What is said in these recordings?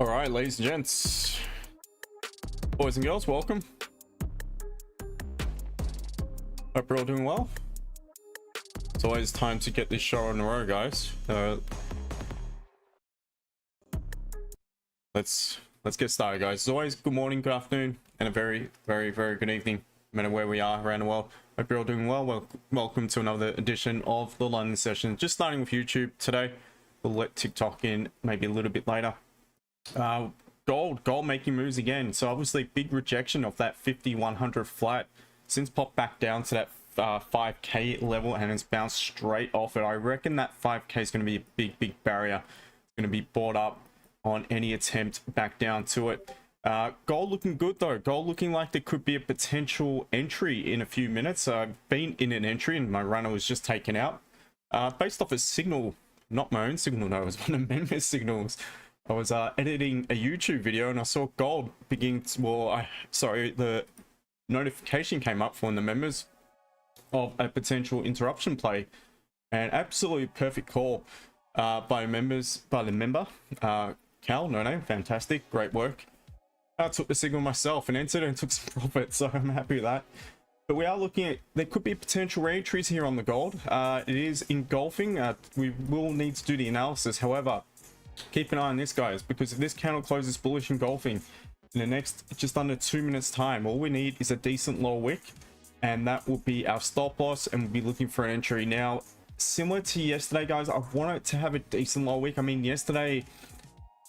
All right, ladies and gents, boys and girls, welcome. Hope you're all doing well. It's always time to get this show on the road, guys. Let's get started, guys. As always, good morning, good afternoon, and a very good evening, no matter where we are around the world. Hope you're all doing well. Welcome to another edition of the London session. Just starting with YouTube today. We'll let TikTok in maybe a little bit later. Gold making moves again. So obviously big rejection of that 50-100 flat since popped back down to that 5k level and it's bounced straight off it. I reckon that 5k is going to be a big barrier. It's going to be bought up on any attempt back down to it. Gold looking good though. Gold looking like there could be a potential entry in a few minutes. I've been in an entry and my runner was just taken out based off a signal, not my own signal, no, it was one of members' signals. I was editing a YouTube video and I saw gold begin to, the notification came up from the members of a potential interruption play, and absolutely perfect call by the member Cal, no name, fantastic, great work. I took the signal myself and entered and took some profit, so I'm happy with that. But we are looking at, there could be potential re-entries here on the gold. It is engulfing. We will need to do the analysis. However, keep an eye on this, guys, because if this candle closes bullish engulfing in the next just under 2 minutes time, all we need is a decent lower wick, and that will be our stop loss, and we'll be looking for an entry. Now, similar to yesterday, guys, I want it to have a decent lower wick. I mean, yesterday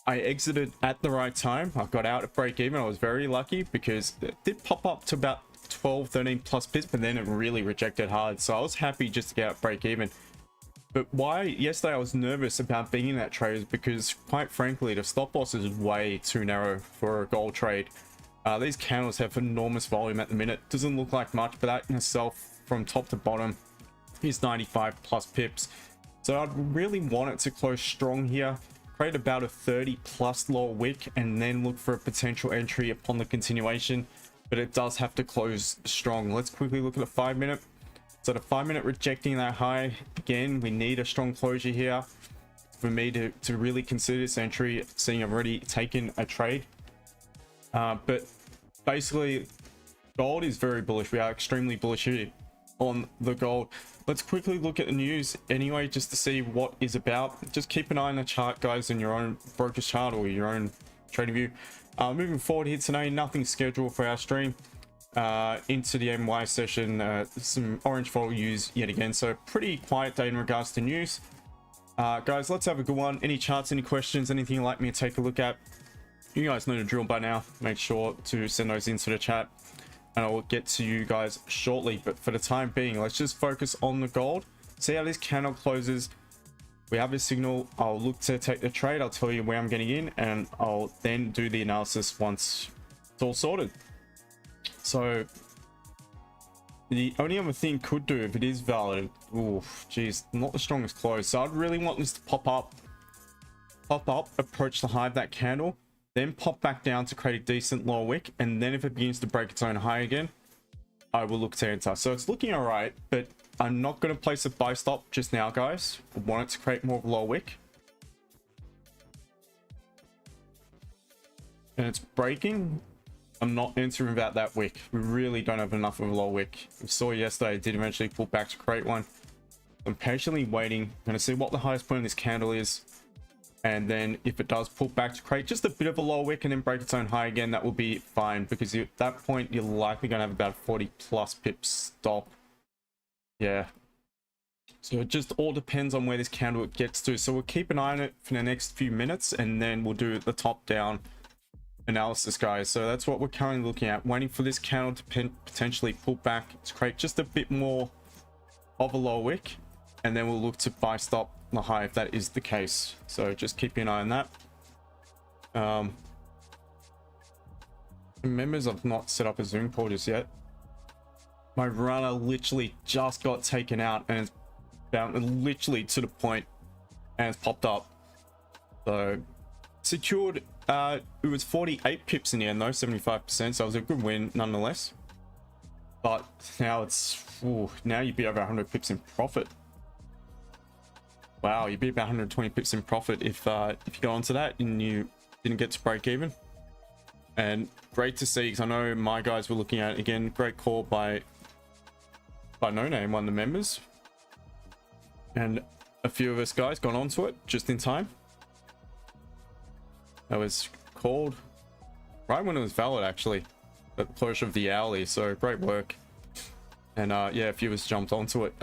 I exited at the right time. I got out at break even. I was very lucky because it did pop up to about 13 plus pips, but then it really rejected hard, so I was happy just to get out break even. But why yesterday I was nervous about being in that trade is because, quite frankly, the stop loss is way too narrow for a gold trade. These candles have enormous volume at the minute. Doesn't look like much, but that in itself from top to bottom is 95 plus pips. So I'd really want it to close strong here, create about a 30 plus lower wick, and then look for a potential entry upon the continuation. But it does have to close strong. Let's quickly look at a 5 minute. So the 5 minute rejecting that high again, we need a strong closure here for me to really consider this entry, seeing I've already taken a trade. But basically gold is very bullish. We are extremely bullish here on the gold. Let's quickly look at the news anyway, just to see what is about. Just keep an eye on the chart, guys, in your own broker's chart or your own trading view. Moving forward here today, nothing scheduled for our stream. Into the MY session, some orange follow use yet again, so pretty quiet day in regards to news. Guys, let's have a good one. Any charts, any questions, anything you'd like me to take a look at, you guys know the drill by now. Make sure to send those into the chat and I will get to you guys shortly. But for the time being, let's just focus on the gold, see how this candle closes. We have a signal. I'll look to take the trade. I'll tell you where I'm getting in, and I'll then do the analysis once it's all sorted. So the only other thing could do, if it is valid, geez, not the strongest close. So I'd really want this to pop up, approach the high of that candle, then pop back down to create a decent lower wick, and then if it begins to break its own high again, I will look to enter. So it's looking all right, but I'm not going to place a buy stop just now, guys. I want it to create more of a lower wick, and it's breaking. I'm not entering without that wick. We really don't have enough of a low wick. We saw yesterday it did eventually pull back to create one. I'm patiently waiting. I'm going to see what the highest point of this candle is, and then if it does pull back to create just a bit of a low wick and then break its own high again, that will be fine, because at that point you're likely going to have about 40 plus pips stop. Yeah, so it just all depends on where this candle gets to. So we'll keep an eye on it for the next few minutes, and then we'll do the top down analysis, guys. So that's what we're currently looking at, waiting for this candle to potentially pull back to create just a bit more of a low wick, and then we'll look to buy stop the high if that is the case. So just keep an eye on that. Members, I've not set up a Zoom call just yet. My runner literally just got taken out and it's down literally to the point, and it's popped up. So secured. It was 48 pips in the end though, 75%, so it was a good win nonetheless. But now it's now you'd be over 100 pips in profit. Wow, you'd be about 120 pips in profit if you go onto that and you didn't get to break even. And great to see, because I know my guys were looking at it. Again, great call by No Name, one of the members. And a few of us guys got onto it just in time. That was called right when it was valid, actually, at the closure of the hourly. So great work. And yeah, a few of us jumped onto it.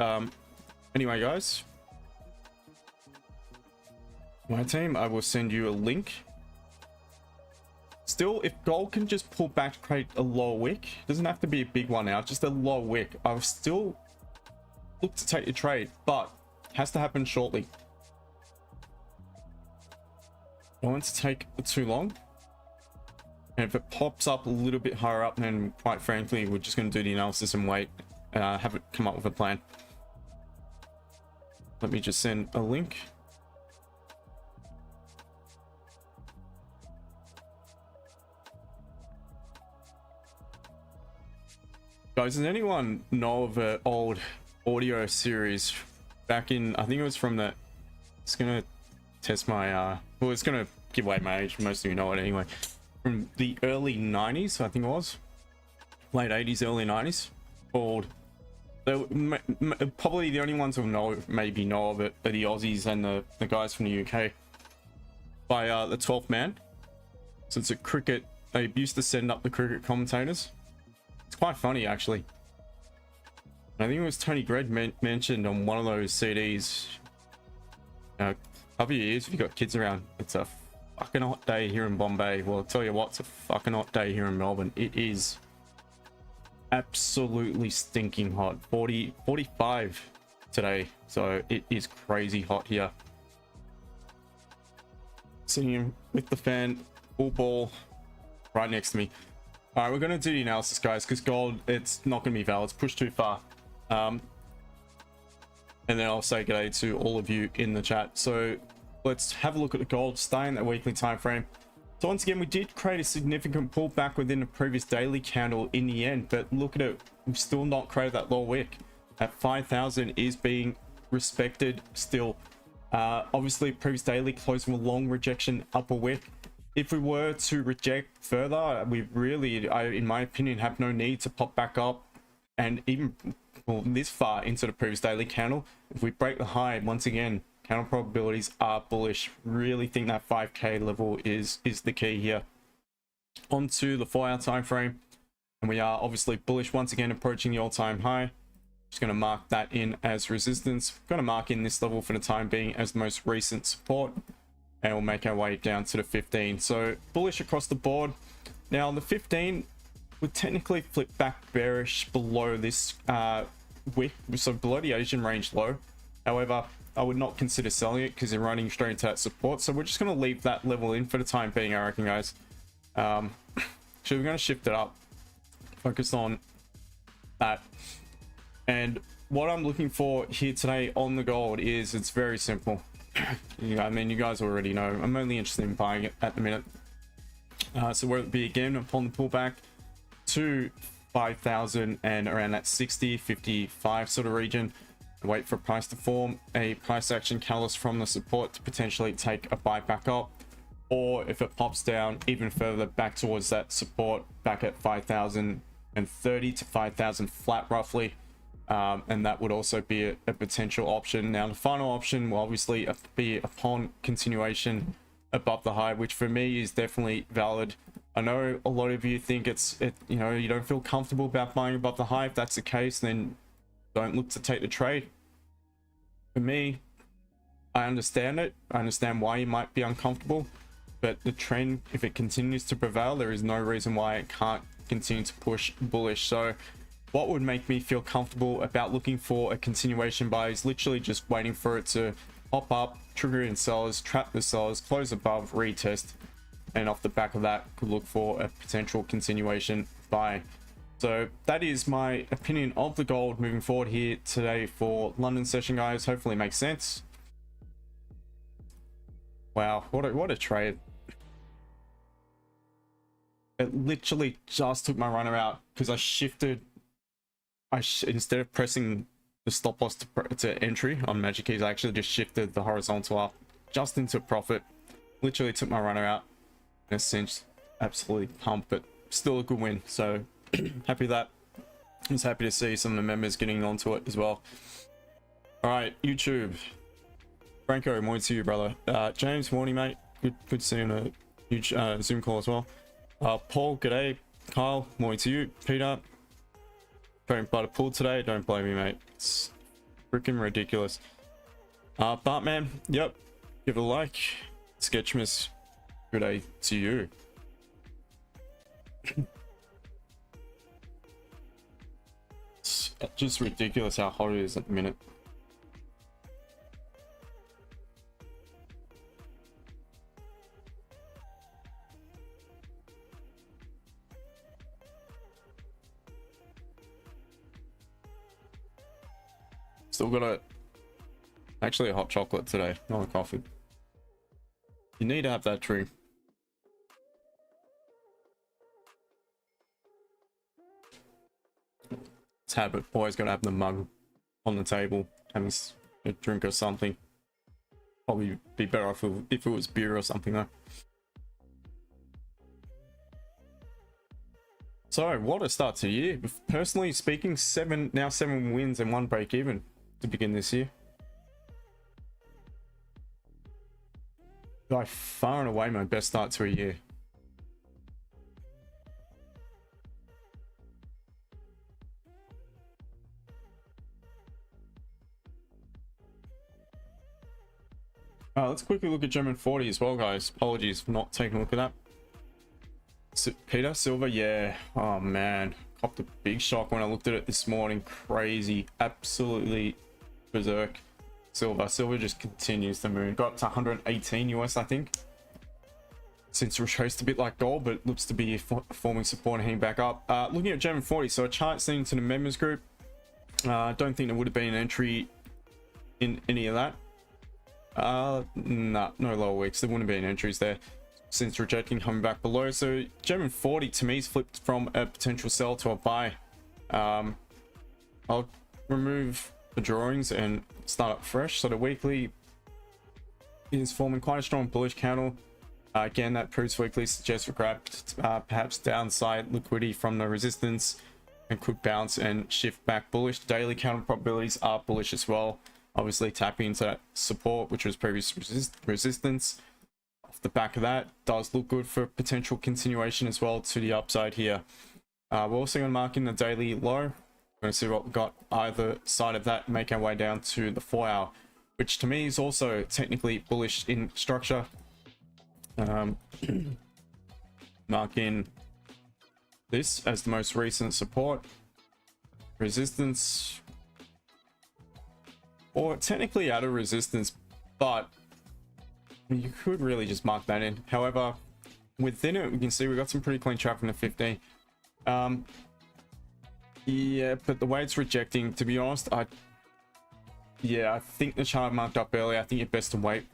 Anyway, guys, my team, I will send you a link. Still, if gold can just pull back to create a low wick, doesn't have to be a big one now, just a low wick, I will still look to take the trade, but it has to happen shortly. I don't want to take too long. And if it pops up a little bit higher up, then quite frankly, we're just going to do the analysis and wait, have it come up with a plan. Let me just send a link. Guys, does anyone know of an old audio series back in, I think it was from the, it's gonna test my well, it's gonna give away my age, most of you know it anyway, from the early 90s, I think it was late 80s, early 90s, called, probably the only ones who maybe know of it are the Aussies and the guys from the UK, by the 12th Man. So it's a cricket, they used to send up the cricket commentators. It's quite funny, actually. I think it was Tony Gregg mentioned on one of those CDs. A couple of years, if you've got kids around, it's a fucking hot day here in Bombay. Well, I'll tell you what, it's a fucking hot day here in Melbourne. It is absolutely stinking hot. 45 today. So it is crazy hot here. Sitting in with the fan, full ball, right next to me. All right, we're going to do the analysis, guys, because gold, it's not going to be valid. It's pushed too far. And then I'll say g'day to all of you in the chat. So let's have a look at the gold, stay in that weekly time frame. So once again, we did create a significant pullback within the previous daily candle in the end, but look at it, we've still not created that low wick. At 5,000 is being respected still. Obviously, previous daily closed with a long rejection upper wick. If we were to reject further, we really, in my opinion, have no need to pop back up and even this far into the previous daily candle. If we break the high, once again, candle probabilities are bullish. Really think that 5k level is the key here. Onto the 4 hour time frame, and we are obviously bullish once again, approaching the all-time high. Just going to mark that in as resistance. Going to mark in this level for the time being as the most recent support, and we'll make our way down to the 15. So bullish across the board. Now the 15 would technically flip back bearish below this wick, so below the Asian range low. However, I would not consider selling it because they're running straight into that support. So we're just going to leave that level in for the time being, I reckon, guys. So we're going to shift it up, focus on that. And what I'm looking for here today on the gold is, it's very simple. I mean, you guys already know I'm only interested in buying it at the minute. So whether it be again upon the pullback to 5,000 and around that 60 55 sort of region, wait for price to form a price action catalyst from the support to potentially take a buy back up, or if it pops down even further back towards that support back at 5,030 to 5,000 flat roughly. And that would also be a potential option. Now the final option will obviously be upon continuation above the high, which for me is definitely valid. I know a lot of you think you know, you don't feel comfortable about buying above the high. If that's the case, then don't look to take the trade. For me, I understand it. I understand why you might be uncomfortable, but the trend, if it continues to prevail, there is no reason why it can't continue to push bullish. So what would make me feel comfortable about looking for a continuation buy is literally just waiting for it to pop up, trigger in sellers, trap the sellers, close above, retest, and off the back of that could look for a potential continuation buy. So that is my opinion of the gold moving forward here today for London session, guys. Hopefully it makes sense. Wow, what a trade. It literally just took my runner out because I shifted. Instead of pressing the stop loss to entry on MagicKeys, I actually just shifted the horizontal up just into profit. Literally took my runner out. in a sense, absolutely pumped, but still a good win. So happy that. I was happy to see some of the members getting onto it as well. All right, YouTube. Franco, morning to you, brother. James, morning, mate. Good to see you on a huge Zoom call as well. Paul, g'day. Kyle, morning to you. Peter, going by the pool today. Don't blame me, mate. It's freaking ridiculous. Bartman, yep. Give it a like. Sketchmas, good day to you. It's just ridiculous how hot it is at the minute. Still got actually a hot chocolate today, not a coffee. You need to have that drink. It's habit. Always got to have the mug on the table, having a drink or something. Probably be better off if it was beer or something though. So what a start to the year. Personally speaking, seven wins and 1 break even to begin this year. By far and away my best start to a year. Let's quickly look at German 40 as well, guys. Apologies for not taking a look at that. Peter Silver, yeah. Oh man, copped a big shock when I looked at it this morning. Crazy, absolutely berserk. Silver just continues to move. Got up to 118 US, I think, since retraced a bit like gold, but looks to be forming support and heading back up. Looking at German 40, so a chart seen to the members group. I don't think there would have been an entry in any of that. Nah, no lower wicks. There wouldn't have been entries there since rejecting, coming back below. So German 40 to me is flipped from a potential sell to a buy. I'll remove the drawings and start up fresh. So the weekly is forming quite a strong bullish candle. Again, that proves weekly suggests we grabbed perhaps downside liquidity from the resistance and could bounce and shift back bullish. Daily candle probabilities are bullish as well. Obviously tapping into that support, which was previous resistance. Off the back of that, does look good for potential continuation as well to the upside here. We're also going to mark in the daily low. We're going to see what we got either side of that, make our way down to the 4 hour, which to me is also technically bullish in structure. Mark in this as the most recent support, resistance, or technically out of resistance, but you could really just mark that in. However, within it, we can see we got some pretty clean traffic in the 15. Yeah, but the way it's rejecting, to be honest, I think the chart marked up earlier. I think you're best to wait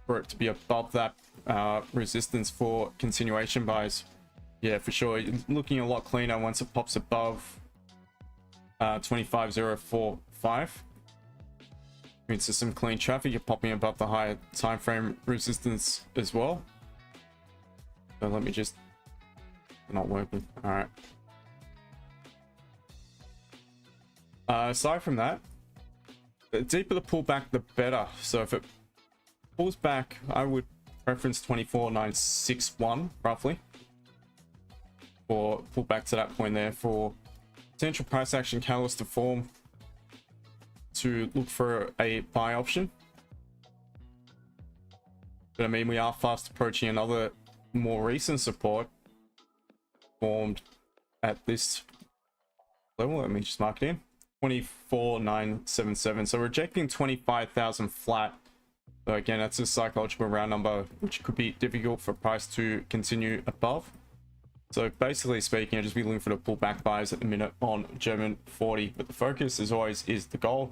for it to be above that resistance for continuation buys. Yeah, for sure. You're looking a lot cleaner once it pops above 25.045. Into some clean traffic, you're popping above the higher time frame resistance as well. So let me just, not working. All right. Aside from that, the deeper the pullback, the better. So if it pulls back, I would preference 24.961 roughly, or pull back to that point there for potential price action catalyst to form, to look for a buy option. But I mean, we are fast approaching another more recent support formed at this level. Let me just mark it in 24.977. So rejecting 25,000 flat. So again, that's a psychological round number, which could be difficult for price to continue above. So basically speaking, I'll just be looking for the pullback buys at the minute on German 40, but the focus as always is the goal.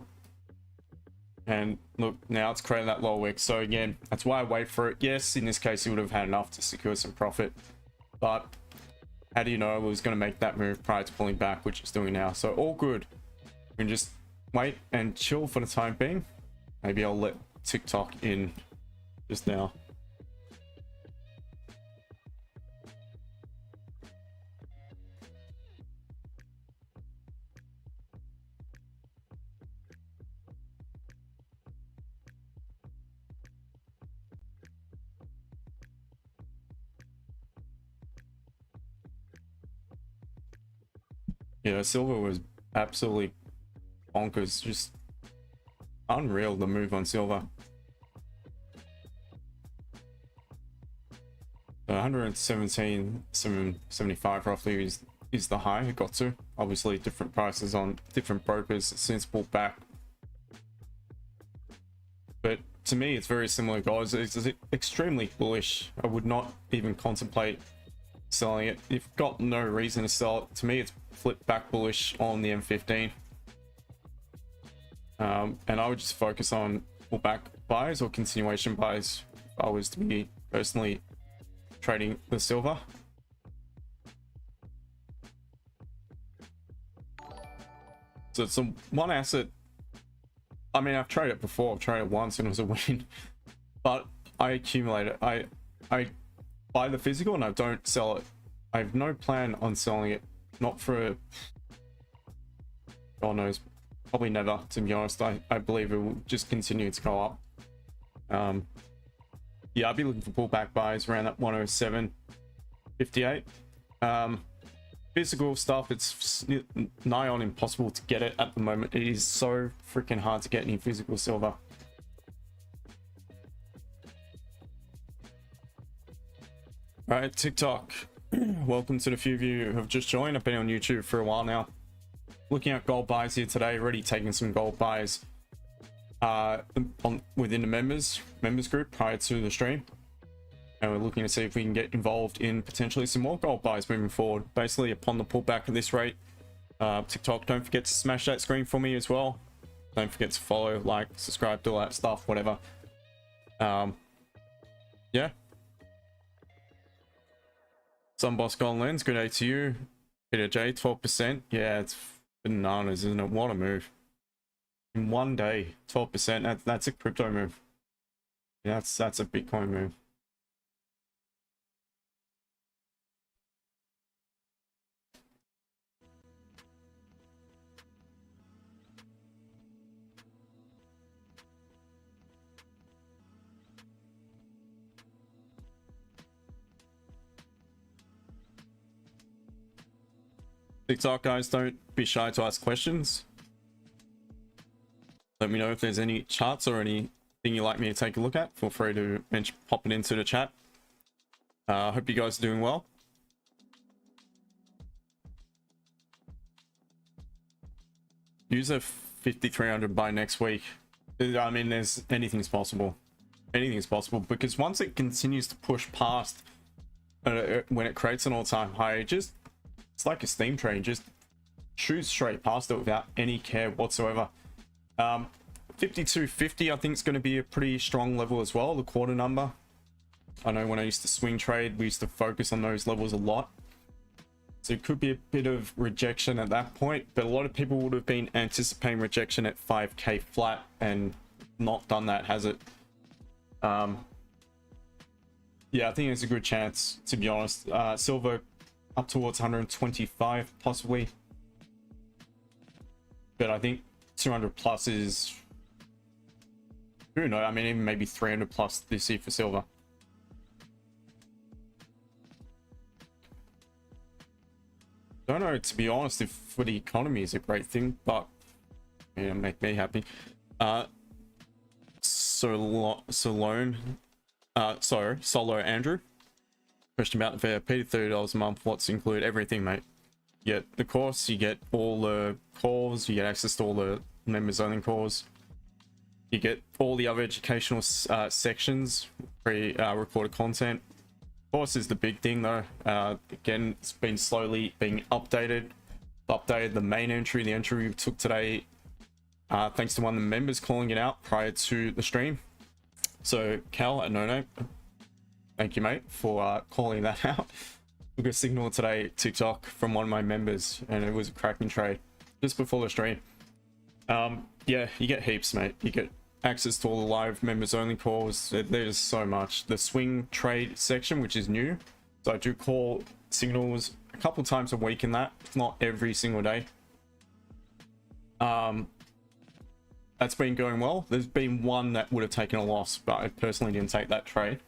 And look, now it's creating that lower wick. So again, that's why I wait for it. Yes, in this case, you would have had enough to secure some profit, but how do you know it was going to make that move prior to pulling back, which it's doing now? So all good. We can just wait and chill for the time being. Maybe I'll let TikTok in just now. Yeah, silver was absolutely bonkers. Just unreal, the move on silver. 117.75 roughly is the high it got to. Obviously different prices on different brokers since pulled back, but to me it's very similar, guys. It's extremely bullish. I would not even contemplate selling it. You've got no reason to sell it. To me it's flipped back bullish on the M15, and I would just focus on pullback buys or continuation buys if I was to be personally trading the silver. So it's one asset. I mean, I've traded it before. I've traded it once and it was a win, but I accumulate it. I buy the physical and I don't sell it. I have no plan on selling it. Not for, God knows, probably never, to be honest. I believe it will just continue to go up. Yeah, I'd be looking for pullback buys around that 107.58. Physical stuff, it's nigh on impossible to get it at the moment. It is so freaking hard to get any physical silver. All right, TikTok. Welcome to the few of you who have just joined. I've been on YouTube for a while now. Looking at gold buys here today, already taking some gold buys within the members group prior to the stream, and we're looking to see if we can get involved in potentially some more gold buys moving forward. Basically, upon the pullback at this rate, TikTok, don't forget to smash that screen for me as well. Don't forget to follow, like, subscribe, do all that stuff, whatever. Yeah. Sunboss Golden Lens, good day to you. Peter J, 12%. Yeah, it's bananas, isn't it? What a move. In one day, 12%. That's a crypto move. Yeah, that's a Bitcoin move. TikTok guys, don't be shy to ask questions. Let me know if there's any charts or anything you'd like me to take a look at. Feel free to pop it into the chat. I hope you guys are doing well. Use a 5,300 by next week. I mean, there's anything's possible. Anything's possible, because once it continues to push past when it creates an all-time high, it's like a steam train, just shoots straight past it without any care whatsoever. 5250 I think is going to be a pretty strong level as well, the quarter number. I know when I used to swing trade, we used to focus on those levels a lot, so it could be a bit of rejection at that point, but a lot of people would have been anticipating rejection at 5k flat and not done that, has it? Yeah, I think it's a good chance, to be honest. Silver up towards 125 possibly, but I think 200 plus is, who knows, I mean, even maybe 300 plus this year for silver. Don't know, to be honest, if for the economy is a great thing, but yeah, make me happy. Solo Andrew, question about the VIP, $30 a month, what's include? Everything, mate. You get the course, you get all the calls, you get access to all the members only calls, you get all the other educational sections, recorded content. Course is the big thing though. Again, it's been slowly being updated. Updated the main entry, the entry we took today, thanks to one of the members calling it out prior to the stream. So Cal at No, thank you, mate, for calling that out. Took a signal today, TikTok, from one of my members, and it was a cracking trade just before the stream. Yeah, you get heaps, mate. You get access to all the live members only calls. There's so much. The swing trade section, which is new, so I do call signals a couple times a week in that, not every single day. That's been going well. There's been one that would have taken a loss, but I personally didn't take that trade,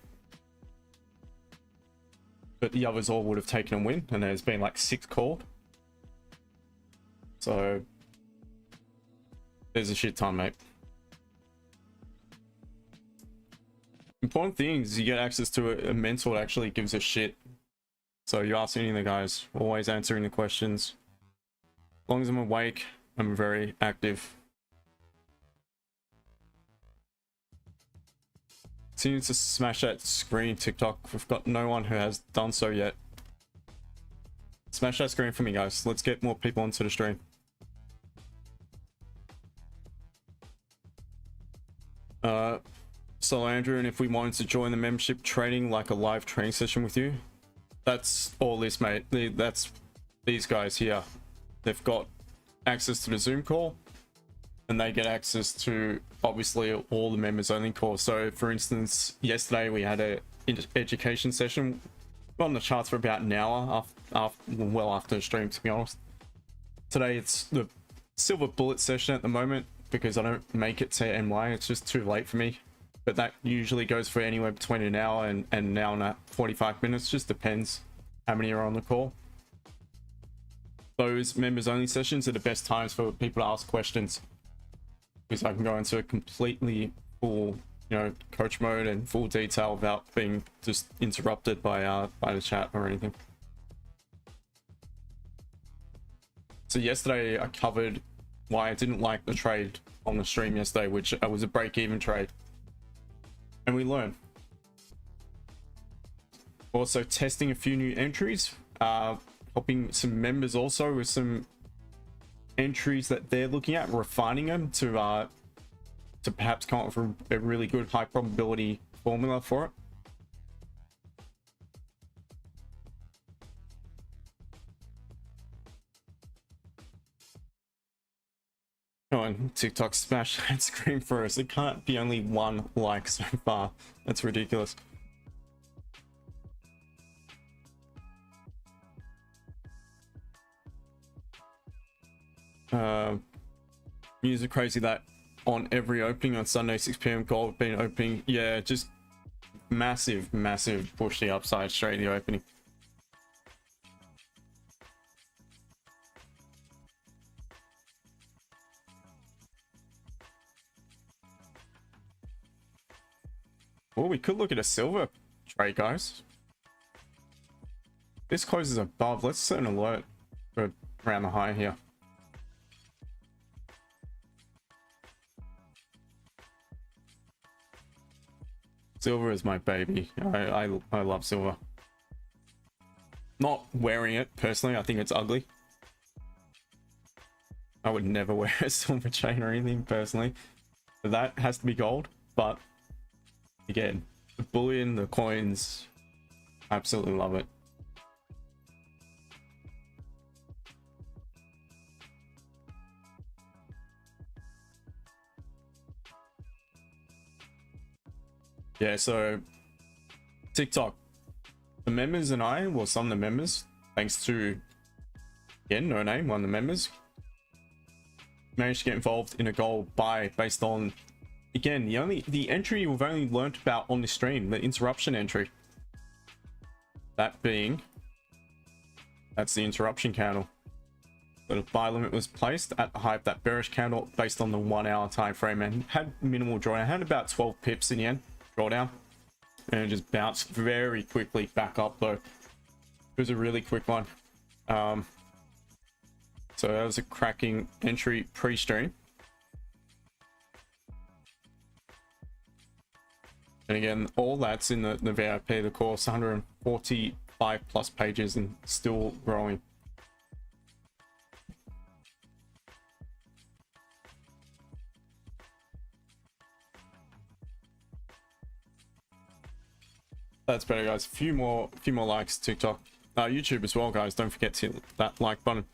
but the others all would have taken a win, and there's been like 6 called. So there's a shit ton, mate. Important thing is you get access to a mentor that actually gives a shit. So you ask any of the guys, always answering the questions. As long as I'm awake, I'm very active. Continue to smash that screen, TikTok. We've got no one who has done so yet. Smash that screen for me, guys. Let's get more people onto the stream. So Andrew, and if we wanted to join the membership training, like a live training session with you, that's all this, mate. That's these guys here. They've got access to the Zoom call, and they get access to obviously all the members only calls. So for instance, yesterday we had a education session on the charts for about an hour well after the stream, to be honest. Today it's the silver bullet session at the moment because I don't make it to NY. It's just too late for me. But that usually goes for anywhere between an hour and an hour and 45 minutes. Just depends how many are on the call. Those members only sessions are the best times for people to ask questions, because I can go into a completely full, you know, coach mode and full detail without being just interrupted by the chat or anything. So yesterday I covered why I didn't like the trade on the stream yesterday, which was a break-even trade. And we learn. Also testing a few new entries, helping some members also with some entries that they're looking at, refining them to perhaps come up with a really good high probability formula for it. Come on, TikTok, smash that screen for us. It can't be only one like so far. That's ridiculous. Music crazy that on every opening on Sunday 6 p.m. gold been opening. Yeah, just massive push the upside straight in the opening. Well, we could look at a silver trade, guys. This closes above. Let's set an alert for around the high here. Silver is my baby. I love silver. Not wearing it personally. I think it's ugly. I would never wear a silver chain or anything personally. So that has to be gold. But again, the bullion, the coins, absolutely love it. Yeah, so TikTok, the members and I, well, some of the members, thanks to, again, no name, one of the members, managed to get involved in a gold buy based on, again, the entry we've only learnt about on the stream, the interruption entry. That being, that's the interruption candle. So the buy limit was placed at the high of that bearish candle based on the 1 hour time frame and had minimal drawdown. I had about 12 pips in the end. Drawdown, and it just bounced very quickly back up though. It was a really quick one. So that was a cracking entry pre-stream. And again, all that's in the VIP, the course, 145 plus pages and still growing. That's better, guys. A few more likes. TikTok, YouTube as well, guys. Don't forget to hit that like button.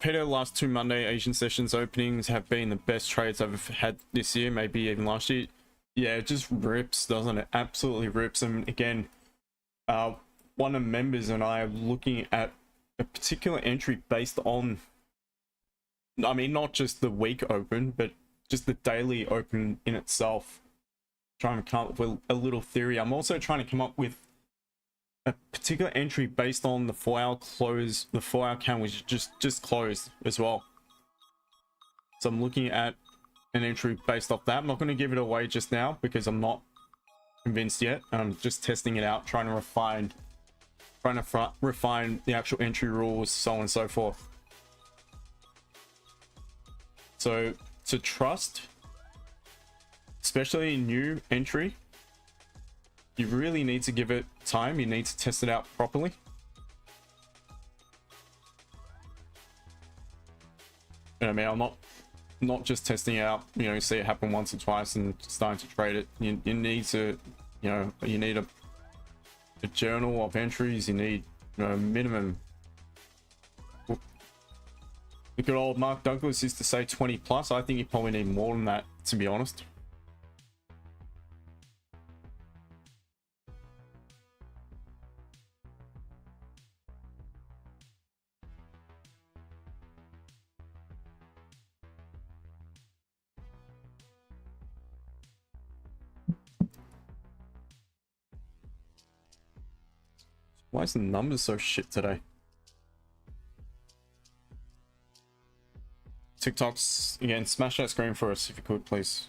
Peter, last 2 Monday Asian sessions openings have been the best trades I've had this year, maybe even last year. Yeah, it just rips, doesn't it? Absolutely rips. And again, one of the members and I are looking at a particular entry based on, I mean, not just the week open, but just the daily open in itself. Trying to come up with a little theory. I'm also trying to come up with a particular entry based on the 4-hour close, the 4-hour candle which just closed as well. So I'm looking at an entry based off that. I'm not going to give it away just now because I'm not convinced yet. I'm just testing it out, trying to refine the actual entry rules, so on and so forth. So to trust, especially new entry, you really need to give it time. You need to test it out properly. And I mean, I'm not just testing it out, you know, see it happen once or twice and starting to trade it. You need to, you know, you need a journal of entries. You need, you know, minimum. The good old Mark Douglas used to say 20 plus. I think you probably need more than that, to be honest. Why is the numbers so shit today? TikToks, again, smash that screen for us if you could, please.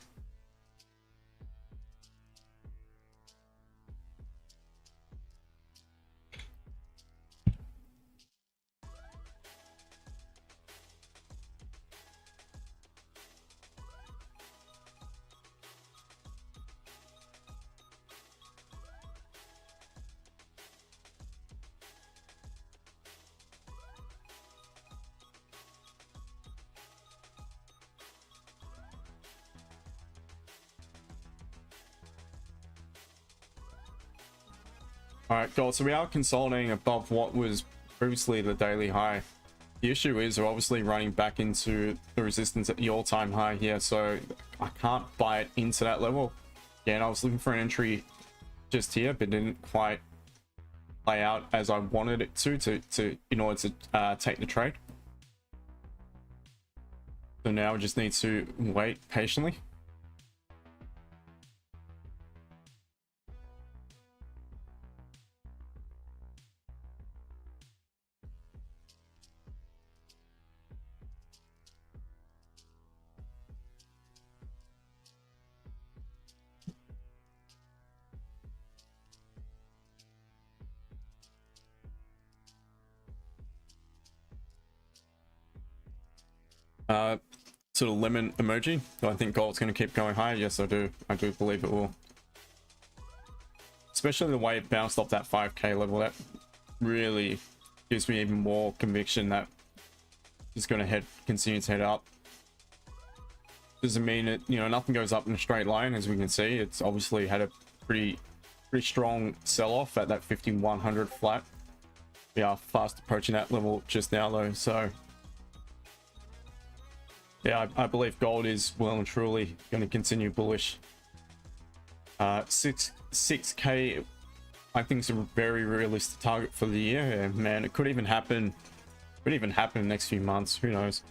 Alright, gold. So we are consolidating above what was previously the daily high. The issue is we're obviously running back into the resistance at the all-time high here, so I can't buy it into that level. Again, I was looking for an entry just here, but didn't quite play out as I wanted it to in order to take the trade. So now we just need to wait patiently. Sort of lemon emoji. Do I think gold's going to keep going higher? Yes, I do. I do believe it will. Especially the way it bounced off that 5k level. That really gives me even more conviction that it's going to continue to head up. Doesn't mean it, you know, nothing goes up in a straight line, as we can see. It's obviously had a pretty strong sell-off at that 5100 flat. We are fast approaching that level just now though, so yeah, I believe gold is well and truly going to continue bullish. 6k I think is a very realistic target for the year. And man, it could even happen in the next few months, who knows.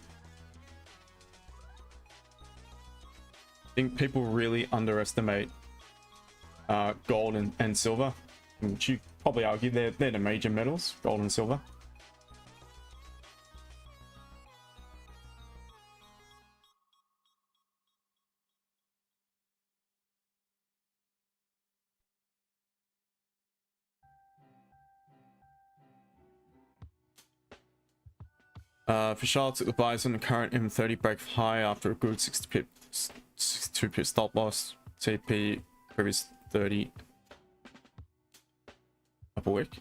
I think people really underestimate gold and silver, which you probably argue they're the major metals, gold and silver. For Charlotte took the buys on the current M30 break high after a good 62 pip stop loss. TP previous 30 up a week.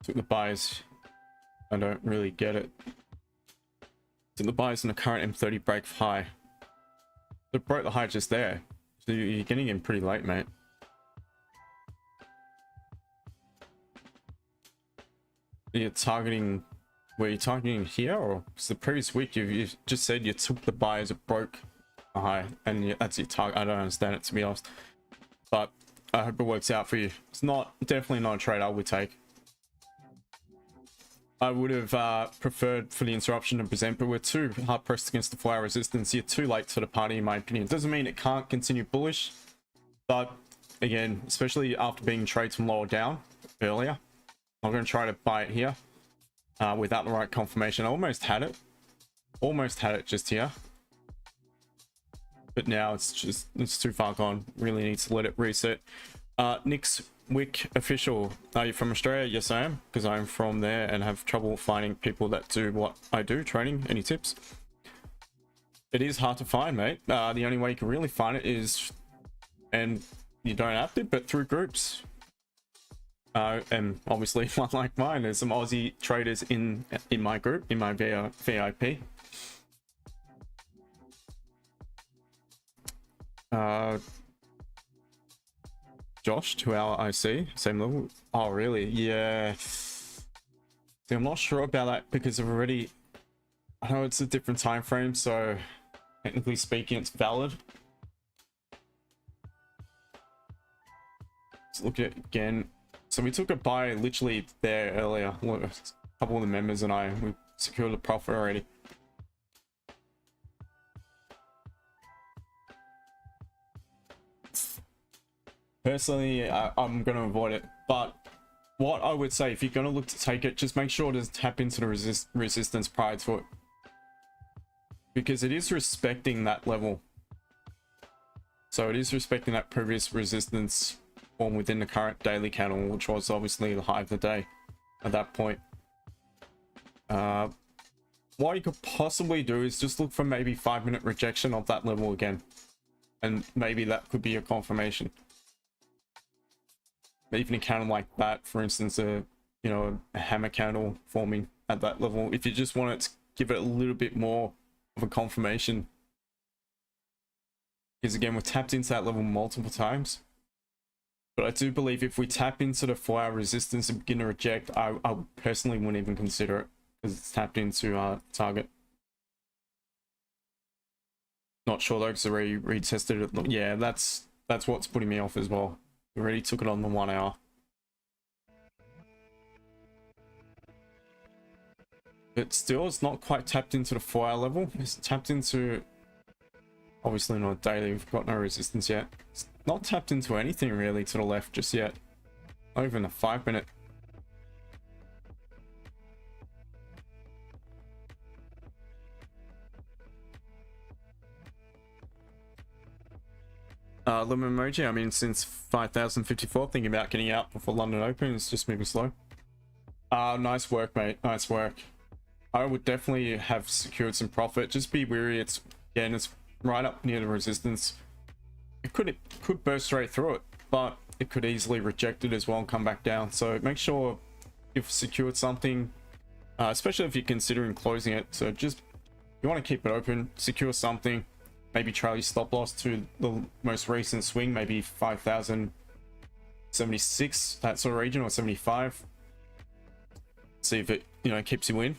Took the buys. I don't really get it. Took the buys on the current M30 break high. They broke the high just there. So you're getting in pretty late, mate. You're targeting, were you targeting here, or because the previous week you just said you took the buy as it broke a high and that's your target? I don't understand it, to be honest, but I hope it works out for you. It's not, definitely not a trade I would take. I would have preferred for the interruption to present, but we're too hard pressed against the 4-hour resistance. You're too late to the party, in my opinion. Doesn't mean it can't continue bullish, but again, especially after being trades from lower down earlier, I'm going to try to buy it here without the right confirmation. I almost had it just here, but now it's too far gone. Really needs to let it reset. Nick's Wick official, are you from Australia? Yes, I am, because I'm from there and have trouble finding people that do what I do, trading. Any tips? It is hard to find, mate. The only way you can really find it is, and you don't have to, but through groups. And obviously one like mine, there's some Aussie traders in my group, in my VIP. Josh, 2-hour IC, same level. Oh, really? Yeah. See, I'm not sure about that because I've already... I know it's a different time frame, so technically speaking, it's valid. Let's look at it again. So we took a buy literally there earlier. Look, a couple of the members and we secured a profit already. Personally, I'm going to avoid it, but what I would say, if you're going to look to take it, just make sure to tap into the resistance prior to it, because it is respecting that level. So it is respecting that previous resistance form within the current daily candle, which was obviously the high of the day at that point. What you could possibly do is just look for maybe 5-minute rejection of that level again, and maybe that could be a confirmation. Even a candle like that, for instance, a hammer candle forming at that level, if you just want to give it a little bit more of a confirmation, because again, we've tapped into that level multiple times. But I do believe if we tap into the 4-hour resistance and begin to reject, I personally wouldn't even consider it, because it's tapped into target. Not sure though, because I already retested it. Yeah, that's what's putting me off as well. We already took it on the 1 hour. But still, it's not quite tapped into the 4-hour level. It's tapped into... Obviously not daily, we've got no resistance yet. It's not tapped into anything really to the left just yet. Not even a 5-minute. Lemon emoji, I mean, since 5054, thinking about getting out before London Open. It's just moving slow. Nice work, mate. Nice work. I would definitely have secured some profit. Just be wary. It's right up near the resistance. It could burst straight through it, but it could easily reject it as well and come back down. So make sure you've secured something, especially if you're considering closing it. So just, you want to keep it open, secure something. Maybe trail your stop loss to the most recent swing, maybe 5,076, that sort of region, or 75. See if it, keeps you in.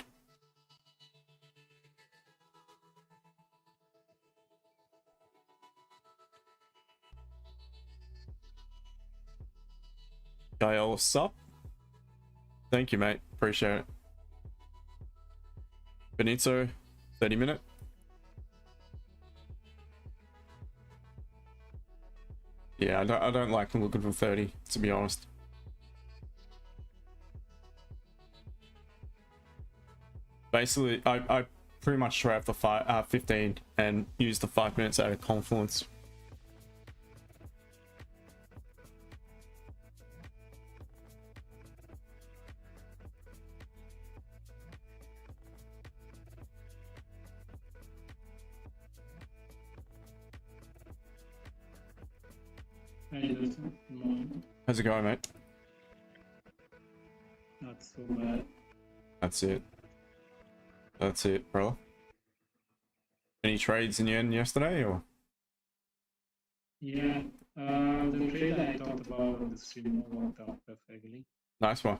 Gael, sup? Thank you, mate. Appreciate it. Benito, 30-minute. Yeah, I don't like the look of the 30, to be honest. Basically, I pretty much try out the 15 and use the 5 minutes out of confluence. How's it going, mate? Not so bad. That's it. That's it, bro. Any trades in the end yesterday, or? Yeah, the trade I talked about on the stream worked out perfectly. Nice one.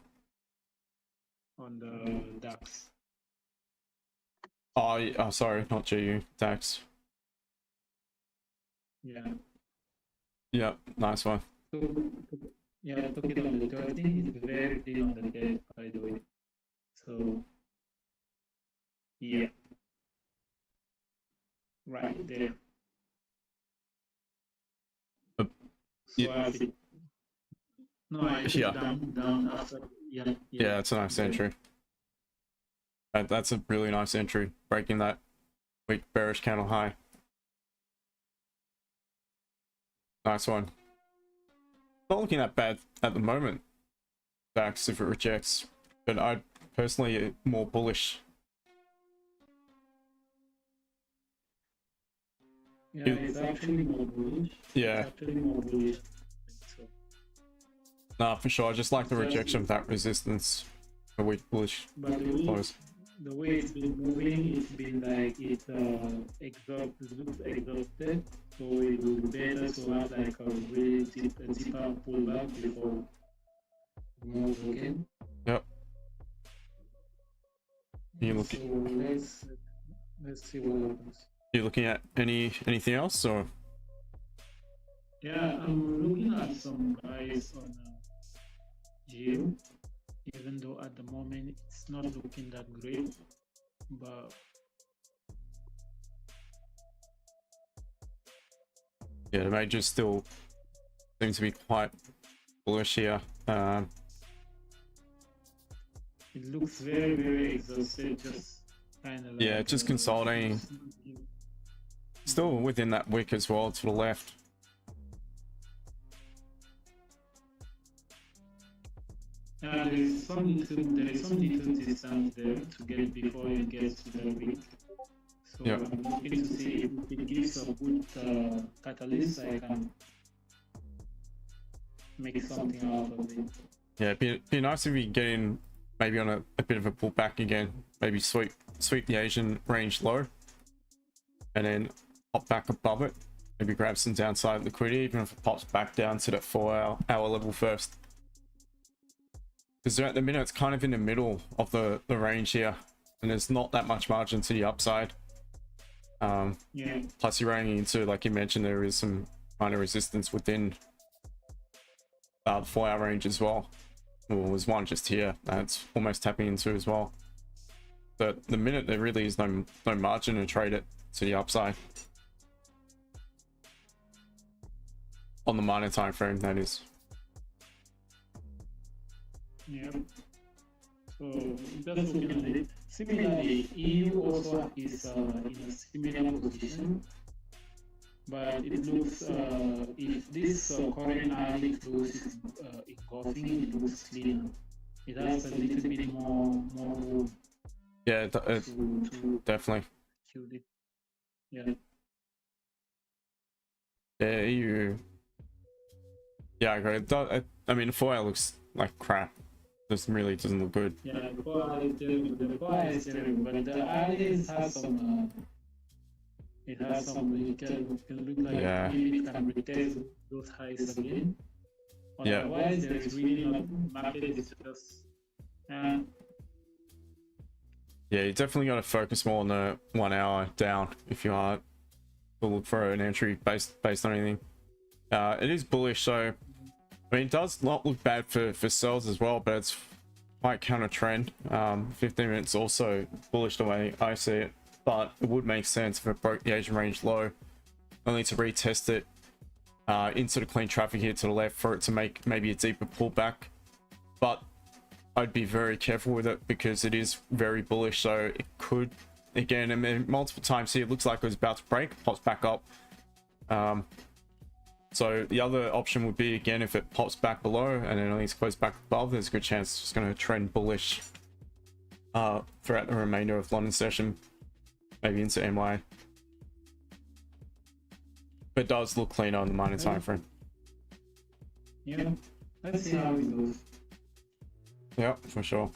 On the DAX. Oh, sorry, not GU, DAX. Yeah. Yep, nice one. So, yeah, I took it on the 13. It's very thin on the dead, by the way. So yeah, right there. So yeah, I think no, I took yeah, down after. Yeah, yeah, it's a nice entry. That's a really nice entry, breaking that weak bearish candle high. Nice one. Not looking that bad at the moment, Dax, if it rejects, but I'd personally more bullish. Yeah, it's actually more bullish. Yeah, It's actually more bullish. So nah, for sure. I just like the just, rejection of that resistance. A weak bullish but close. the way it's been moving, it's been like it looks exhausted. So it would be better to have like a really deeper pullback before it moves again. Yep. You look. So let's see what happens. You looking at anything else or? Yeah, I'm looking at some guys on Geo, even though at the moment it's not looking that great, but Yeah, the majors still seem to be quite bullish here. it looks very exhausted, just kind of like Yeah, just consolidating. Still within that wick as well to the left. there is some little distance there to get before it gets to the wick. So Yeah. I'm looking to see if it gives a good catalyst, I can make something out of it. Yeah, it'd be nice if we get in maybe on a bit of a pullback again. Maybe sweep the Asian range low and then pop back above it. Maybe grab some downside liquidity, even if it pops back down to that 4-hour level first. Because at the minute it's kind of in the middle of the range here, and there's not that much margin to the upside. Yeah. Plus you're running into, like you mentioned, there is some kind of resistance within the 4-hour range as well. Well, there's one just here that's almost tapping into as well. But the minute there really is no margin to trade it to the upside on the minor time frame, that is. Yeah. So just looking at it. Similarly, EU also is in a similar position, but it looks if this current early close is engulfing, it looks cleaner. It has a little bit more room. Yeah, to definitely. kill it. Yeah. Yeah, EU. Yeah, I agree. I mean, the 4-hour looks like crap. This really doesn't look good. Yeah, the 4-hour is terrible, but the early has some. It has some. It can look like maybe it can retest those highs again. Otherwise, there is really not market. It's just. Yeah, you definitely got to focus more on the 1 hour down if you are to look for an entry based on anything. It is bullish, so I mean, it does not look bad for sells as well, but it's quite counter trend. 15 minutes also bullish the way I see it, but it would make sense if it broke the Asian range low, only to retest it into the clean traffic here to the left for it to make maybe a deeper pullback. But I'd be very careful with it because it is very bullish, so it could, again, I mean, multiple times here, it looks like it was about to break, pops back up. So the other option would be, again, if it pops back below and then at least goes back above, there's a good chance it's just going to trend bullish throughout the remainder of London session, maybe into MY. But it does look cleaner on the minor time frame. Yeah, let's see how it goes. Yeah, for sure.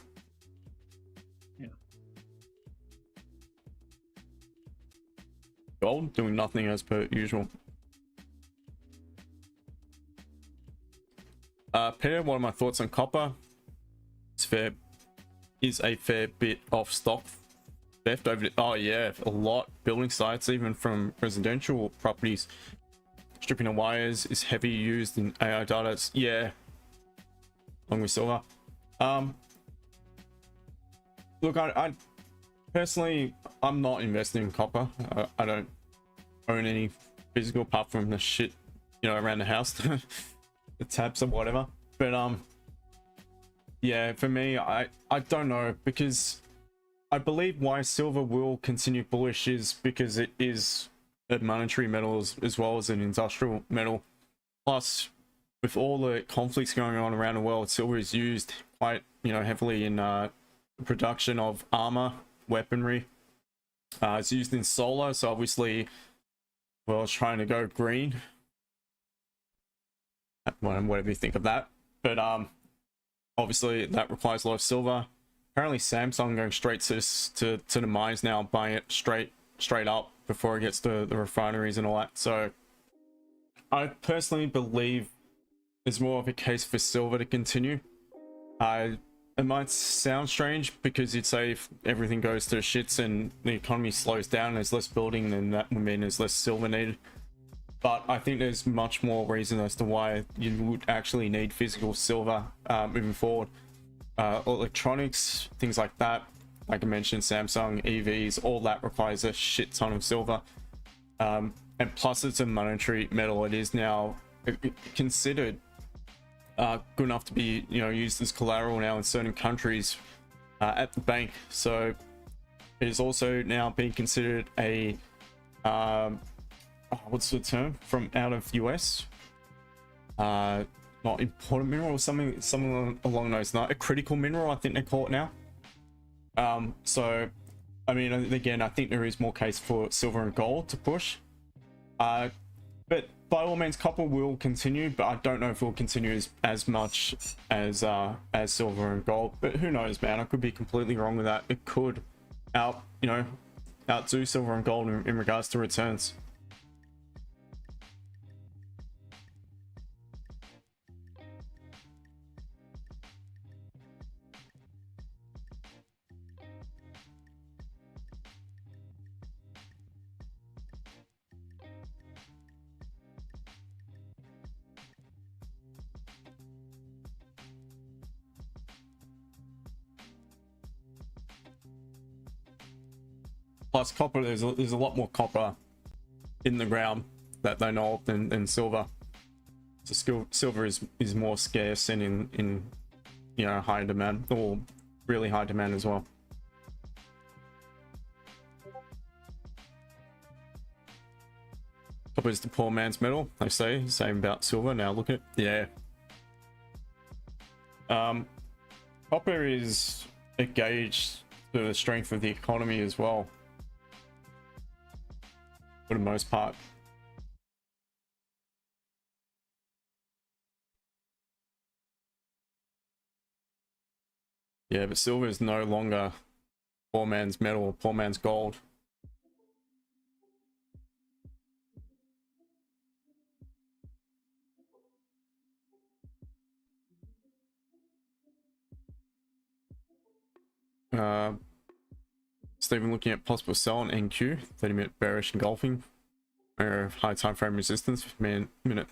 Yeah. Gold doing nothing as per usual. Peter, what are my thoughts on copper? Is a fair bit of stock theft over the, oh yeah, a lot. Building sites, even from residential properties, stripping of wires is heavy used in AI data. Yeah, along with silver. look, I personally, I'm not investing in copper. I don't own any physical apart from the shit, you know, around the house, the taps or whatever. But yeah, for me, I don't know, because I believe why silver will continue bullish is because it is a monetary metal as well as an industrial metal. Plus, with all the conflicts going on around the world, silver is used quite, you know, heavily in production of armor, weaponry. It's used in solar, so obviously, well, it's trying to go green. Whatever you think of that, but obviously that requires a lot of silver. Apparently Samsung going straight to the mines now, buying it straight up before it gets to the refineries and all that. So I personally believe there's more of a case for silver to continue. It might sound strange because you'd say if everything goes to shits and the economy slows down, there's less building, then that would mean there's less silver needed. But I think there's much more reason as to why you would actually need physical silver moving forward. Electronics, things like that, like I mentioned, Samsung, EVs, all that requires a shit ton of silver. And plus it's a monetary metal. It is now considered good enough to be, you know, used as collateral now in certain countries at the bank. So it is also now being considered a what's the term from out of US, not important mineral or something along those lines, a critical mineral, I think they call it now. So I mean, again, I think there is more case for silver and gold to push, but by all means copper will continue, but I don't know if it will continue as much as silver and gold. But who knows, man, I could be completely wrong with that. It could outdo silver and gold in regards to returns. Plus copper, there's a lot more copper in the ground that they know of than silver. So silver is more scarce and in you know, high demand, or really high demand as well. Copper is the poor man's metal, they say. Same about silver. Now look at it. Yeah. Copper is a gauge for the strength of the economy as well, for the most part. Yeah, but silver is no longer poor man's metal or poor man's gold. Stephen looking at possible sell on NQ, 30-minute bearish engulfing, or high time frame resistance, 50-minute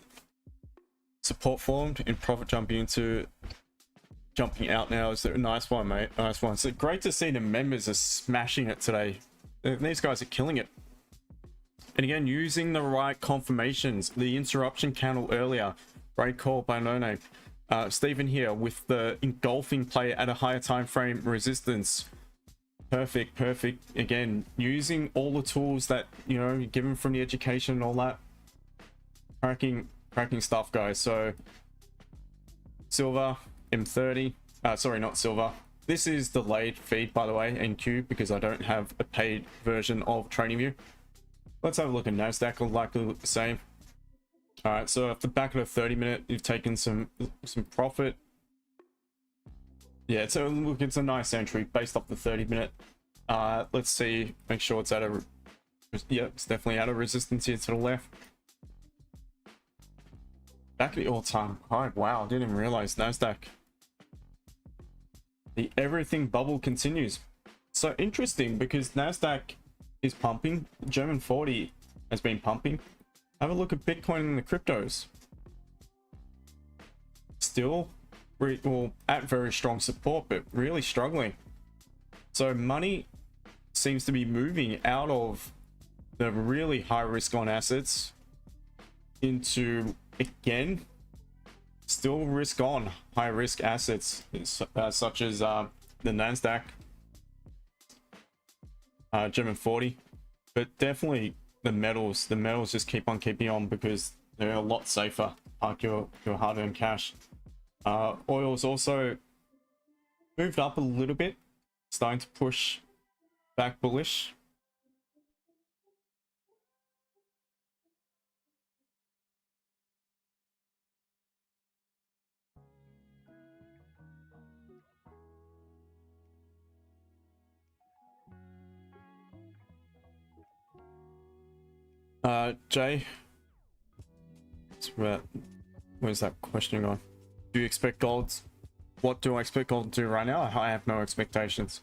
support formed, in profit jumping out now. Is a nice one, mate. Nice one. So great to see the members are smashing it today. These guys are killing it. And again, using the right confirmations. The interruption candle earlier, great call by No Name. Stephen here with the engulfing play at a higher time frame resistance. Perfect. Again, using all the tools that, you know, given from the education and all that. Cracking stuff, guys. So silver, M30, sorry, not silver. This is delayed feed, by the way, NQ, because I don't have a paid version of TradingView. Let's have a look at NASDAQ. Will likely look the same. All right, so at the back of the 30-minute, you've taken some profit. Yeah, so look, it's a nice entry based off the 30-minute. Let's see, make sure it's at a, yeah, it's definitely at a resistance here to the left. Back at the all-time high. Wow, I didn't even realize NASDAQ. The everything bubble continues. So interesting, because NASDAQ is pumping. German 40 has been pumping. Have a look at Bitcoin and the cryptos. Still, well, at very strong support, but really struggling. So money seems to be moving out of the really high risk on assets into, again, still risk on high risk assets, such as the Nasdaq, German 40, but definitely the metals just keep on keeping on because they're a lot safer. Like your hard-earned cash. Oil's also moved up a little bit, starting to push back bullish. Jay, where's that question going? Do you expect gold? What do I expect gold to do right now? I have no expectations.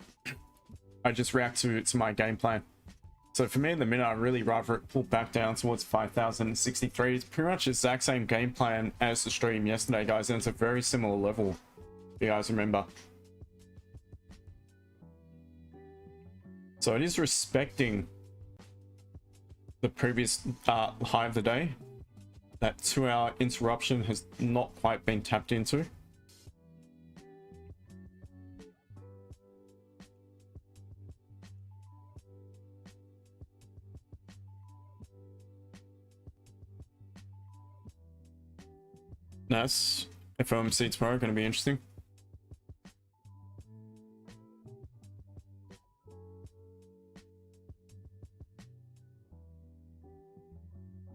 I just react to my game plan. So for me, in the minute, I really rather it pull back down towards 5,063. It's pretty much the exact same game plan as the stream yesterday, guys, and it's a very similar level, if you guys remember. So it is respecting the previous high of the day. That 2-hour interruption has not quite been tapped into. That's FOMC tomorrow, going to be interesting.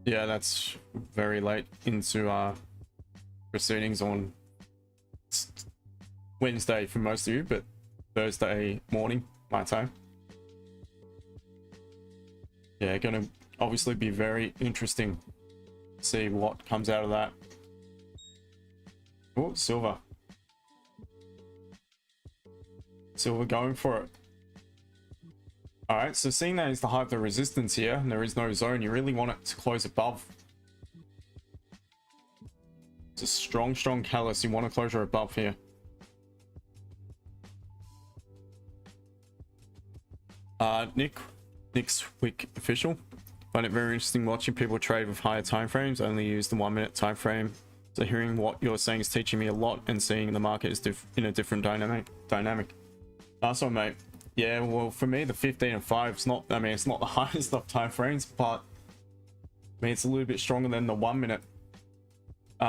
Yeah, that's very late into proceedings on Wednesday for most of you, but Thursday morning my time. Yeah, gonna obviously be very interesting to see what comes out of that. Oh, silver going for it. All right, so seeing that is the height of the resistance here, and there is no zone, you really want it to close above. It's a strong catalyst. You want a closure above here. Nick's Wick official. Find it very interesting watching people trade with higher time frames. I only use the 1 minute time frame. So hearing what you're saying is teaching me a lot, and seeing the market is in a different dynamic. So mate. Yeah, well, for me, the 15 and 5 is not, I mean, it's not the highest of time frames, but I mean, it's a little bit stronger than the 1 minute.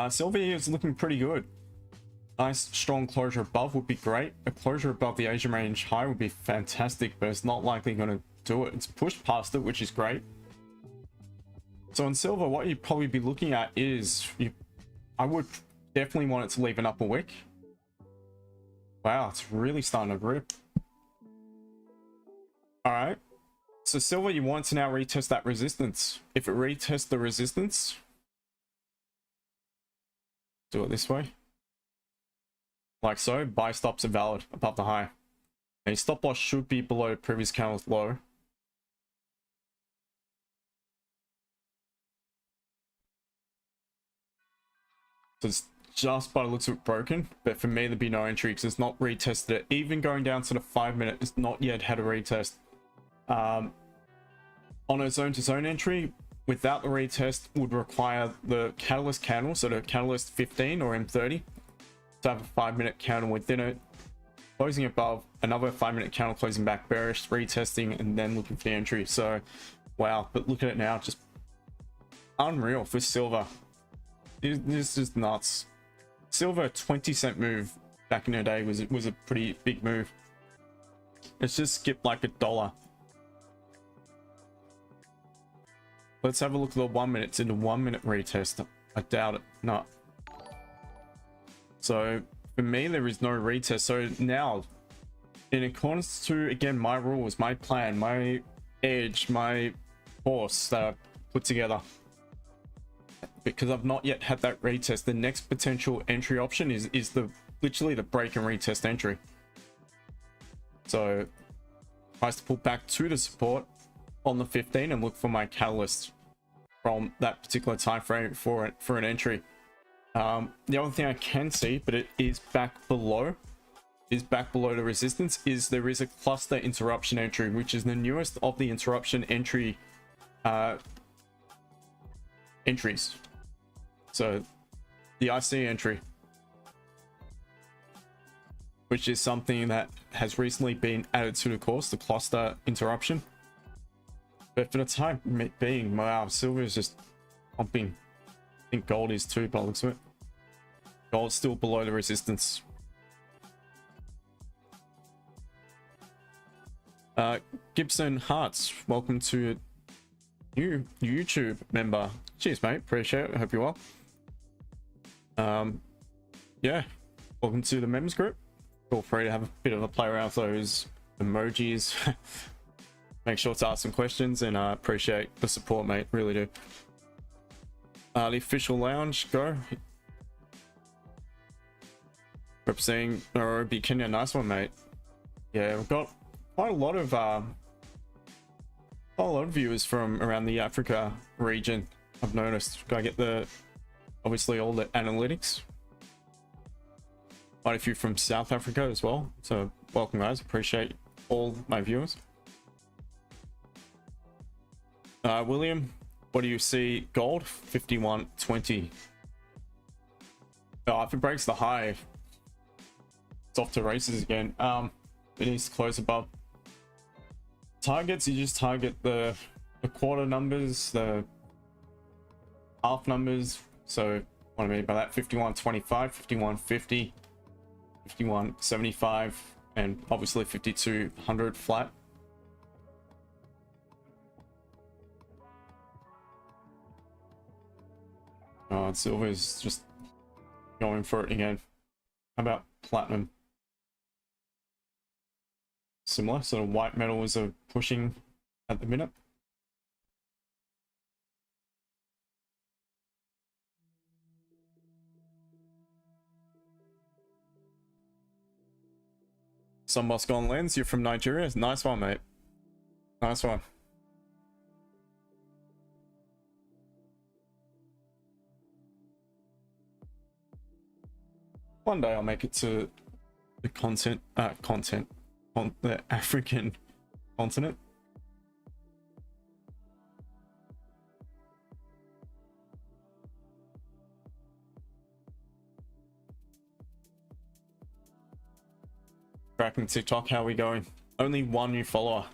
Silver here is looking pretty good. Nice, strong closure above would be great. A closure above the Asian range high would be fantastic, but it's not likely going to do it. It's pushed past it, which is great. So in silver, what you'd probably be looking at is, I would definitely want it to leave an upper wick. Wow, it's really starting to rip. All right, so silver, you want to now retest that resistance. If it retests the resistance, do it this way, like so. Buy stops are valid above the high. A stop loss should be below previous candle's low. So it's just by the looks of it broken, but for me there'd be no entry because it's not retested it. Even going down to the 5 minute, it's not yet had a retest. On a zone to zone entry without the retest would require the catalyst candle, so the catalyst 15 or M30, to have a 5 minute candle within it, closing above, another 5 minute candle closing back bearish, retesting, and then looking for the entry. So wow, but look at it now, just unreal for silver. This is nuts. Silver 20-cent move back in the day was a pretty big move. It's just skipped like $1. Let's have a look at the 1 minute. It's in the 1 minute retest. I doubt it. No. So for me, there is no retest. So now, in accordance to, again, my rules, my plan, my edge, my horse that I put together, because I've not yet had that retest, the next potential entry option is literally the break and retest entry. So tries to pull back to the support on the 15 and look for my catalyst from that particular time frame for an entry. The other thing I can see, but it is back below is back below the resistance is there is a cluster interruption entry, which is the newest of the interruption entries. So the IC entry, which is something that has recently been added to the course, the cluster interruption. But for the time being, wow, silver is just pumping. I think gold is too, by the looks of it. Gold's still below the resistance. Gibson Hearts, welcome to a new YouTube member. Cheers, mate. Appreciate it. Hope you're well. Yeah, welcome to the members group. Feel free to have a bit of a play around with those emojis. Make sure to ask some questions, and I appreciate the support, mate. Really do. The official lounge, go. Representing Nairobi, Kenya. Nice one, mate. Yeah, we've got quite a lot of viewers from around the Africa region. I've noticed. Gotta get obviously all the analytics. Quite a few from South Africa as well. So welcome, guys. Appreciate all my viewers. William, what do you see? Gold 51.20. Oh, if it breaks the high, it's off to races again. It needs to close above targets. You just target the quarter numbers, the half numbers. So what I mean by that, 51.25, 51.50, 51.75, and obviously 5200 flat. Oh, silver is just going for it again. How about platinum? Similar, sort of white metals are pushing at the minute. Some Moscow lens, you're from Nigeria. Nice one, mate. Nice one. One day I'll make it to the on the African continent. Cracking TikTok, how are we going? Only one new follower.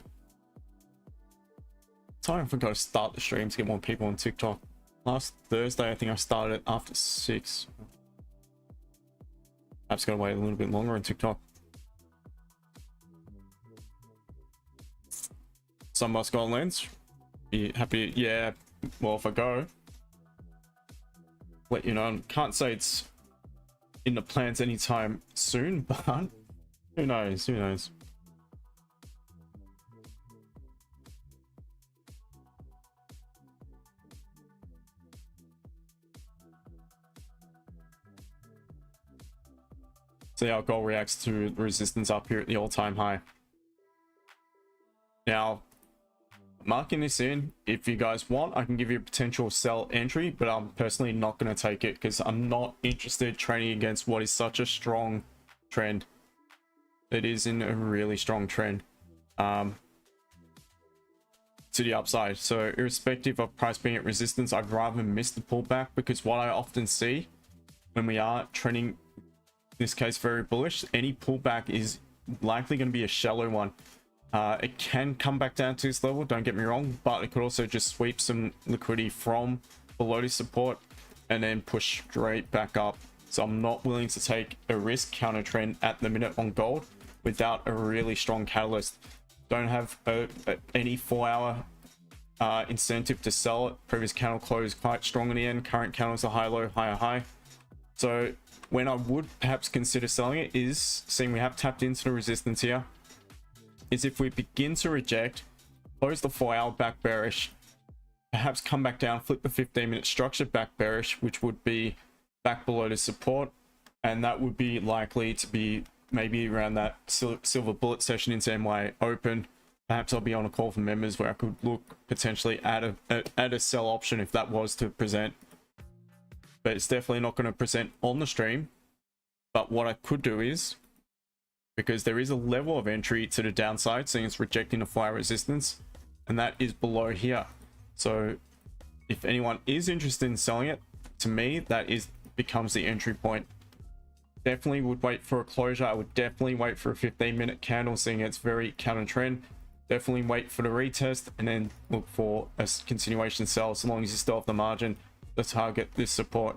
Time for go to start the stream to get more people on TikTok. Last Thursday, I think I started after 6. I've just got to wait a little bit longer on TikTok. Some Moscow lens. Be happy? Yeah. Well, if I go, let you know. Can't say it's in the plans anytime soon, but who knows? Who knows? See how gold reacts to the resistance up here at the all-time high. Now, marking this in, if you guys want, I can give you a potential sell entry, but I'm personally not going to take it because I'm not interested trading against what is such a strong trend. It is in a really strong trend to the upside. So irrespective of price being at resistance, I'd rather miss the pullback, because what I often see when we are trending, in this case very bullish, any pullback is likely going to be a shallow one. It can come back down to this level, don't get me wrong, but it could also just sweep some liquidity from below this support and then push straight back up. So I'm not willing to take a risk counter trend at the minute on gold without a really strong catalyst. Don't have any 4-hour incentive to sell it. Previous candle closed quite strong in the end. Current candles are high low, higher high. So when I would perhaps consider selling it is seeing we have tapped into the resistance here, is if we begin to reject, close the 4-hour back bearish, perhaps come back down, flip the 15-minute structure back bearish, which would be back below the support, and that would be likely to be maybe around that silver bullet session into MY open. Perhaps I'll be on a call for members where I could look potentially add a sell option if that was to present, but it's definitely not going to present on the stream. But what I could do is because there is a level of entry to the downside, seeing it's rejecting the fire resistance, and that is below here. So if anyone is interested in selling it, to me that becomes the entry point. Definitely would wait for a closure. I would definitely wait for a 15-minute candle, seeing it's very counter trend. Definitely wait for the retest and then look for a continuation sell, as long as you still have the margin to target this support.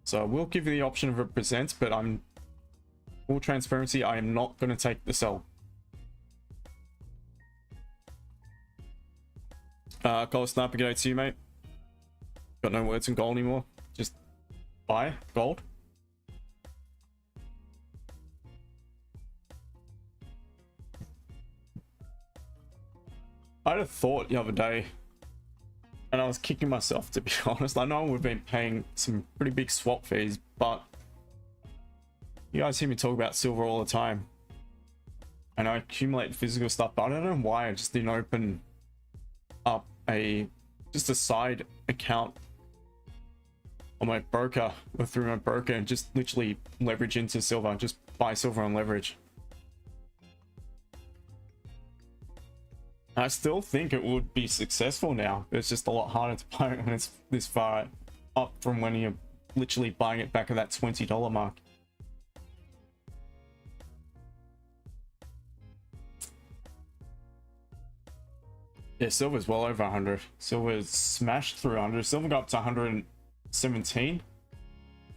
So I will give you the option if it presents, but I'm full transparency, I am not going to take the sell. Gold Sniper, go to you, mate. Got no words in gold anymore. Just buy gold. I had a thought the other day, and I was kicking myself, to be honest. I know we've been paying some pretty big swap fees, but you guys hear me talk about silver all the time, and I accumulate physical stuff, but I don't know why I just didn't open up just a side account on my broker, or through my broker, and just literally leverage into silver, just buy silver on leverage. I still think it would be successful now. It's just a lot harder to buy it when it's this far up from when you're literally buying it back at that $20 mark. Yeah, silver's well over 100. Silver's smashed through 100. Silver got up to 117,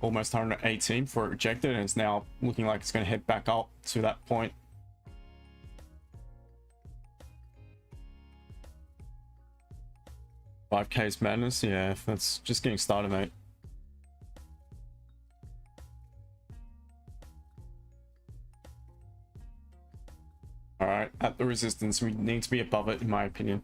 almost 118 before it rejected, and it's now looking like it's going to head back up to that point. $5K's madness. Yeah, that's just getting started, mate. All right, at the resistance, we need to be above it, in my opinion.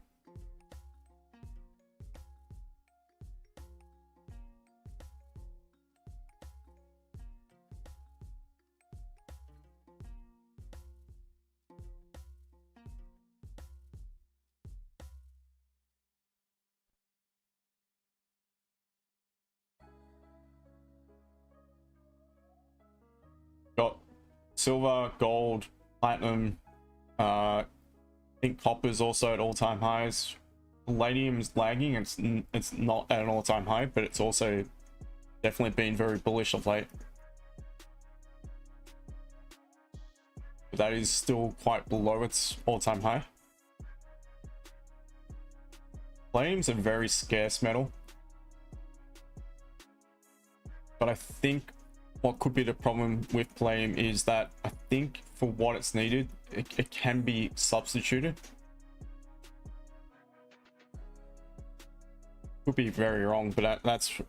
Got silver, gold, platinum. I think copper's also at all-time highs. Palladium's lagging. It's not at an all-time high, but it's also definitely been very bullish of late. But that is still quite below its all-time high. Palladium's a very scarce metal, but I think what could be the problem with palladium is that I think for what it's needed, it can be substituted. Could be very wrong, but that's I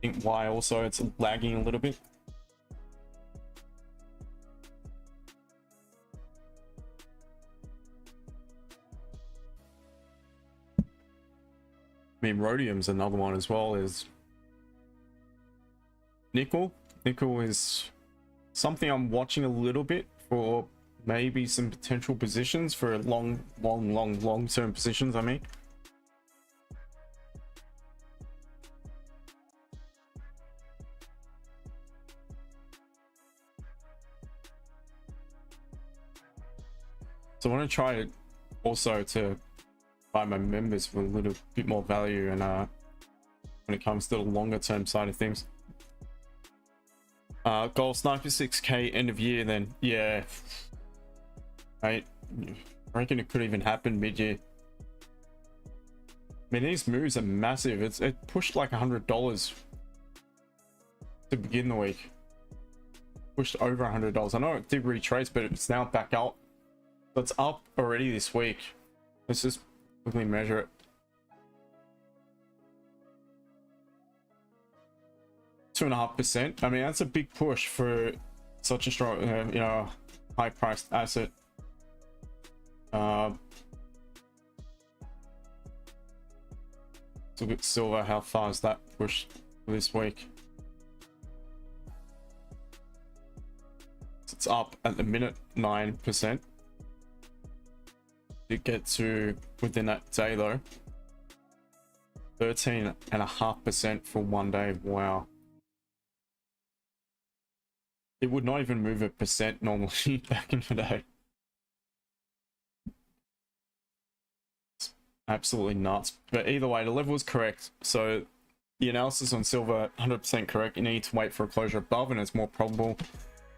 think why also it's lagging a little bit. I mean, rhodium's another one as well. Is nickel. Nickel is something I'm watching a little bit for, maybe some potential positions for long-term positions, I mean. So I want to try also to buy my members for a little bit more value, and when it comes to the longer term side of things. Gold Sniper 6K end of year, then yeah, I reckon it could even happen mid-year. I mean, these moves are massive. It pushed like $100 to begin the week, pushed over $100. I know it did retrace, but it's now back out, so it's up already this week. Let's just quickly measure it. 2.5%. I mean, that's a big push for such a strong, you know, high-priced asset. Let's look at silver. How far is that push this week? It's up at the minute 9%. Did get to within that day though 13.5% for one day. Wow. It would not even move 1% normally back in the day. It's absolutely nuts. But either way, the level is correct. So the analysis on silver, 100% correct. You need to wait for a closure above and it's more probable.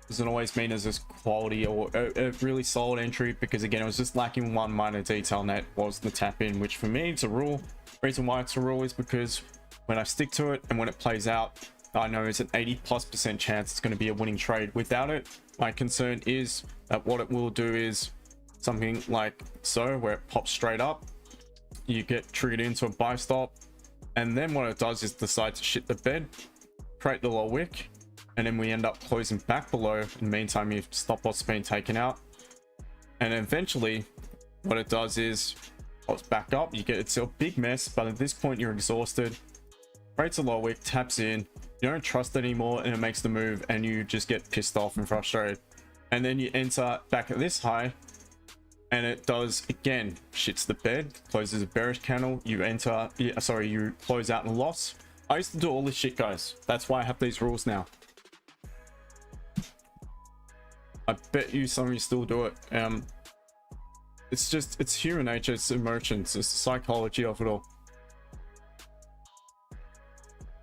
Doesn't always mean as this quality or a really solid entry, because again, it was just lacking one minor detail, and that was the tap in, which for me, it's a rule. The reason why it's a rule is because when I stick to it and when it plays out, I know it's an 80+% chance it's going to be a winning trade. Without it, my concern is that what it will do is something like so, where it pops straight up, you get triggered into a buy stop, and then what it does is decide to shit the bed, create the low wick, and then we end up closing back below. In the meantime, your stop loss has been taken out, and eventually what it does is pops back up, you get it's a big mess, but at this point you're exhausted, creates a low wick, taps in, you don't trust it anymore, and it makes the move, and you just get pissed off and frustrated. And then you enter back at this high, and it does again, shits the bed, closes a bearish candle, you enter, you close out in a loss. I used to do all this shit, guys. That's why I have these rules now. I bet you some of you still do it. It's human nature, it's emotions, it's the psychology of it all.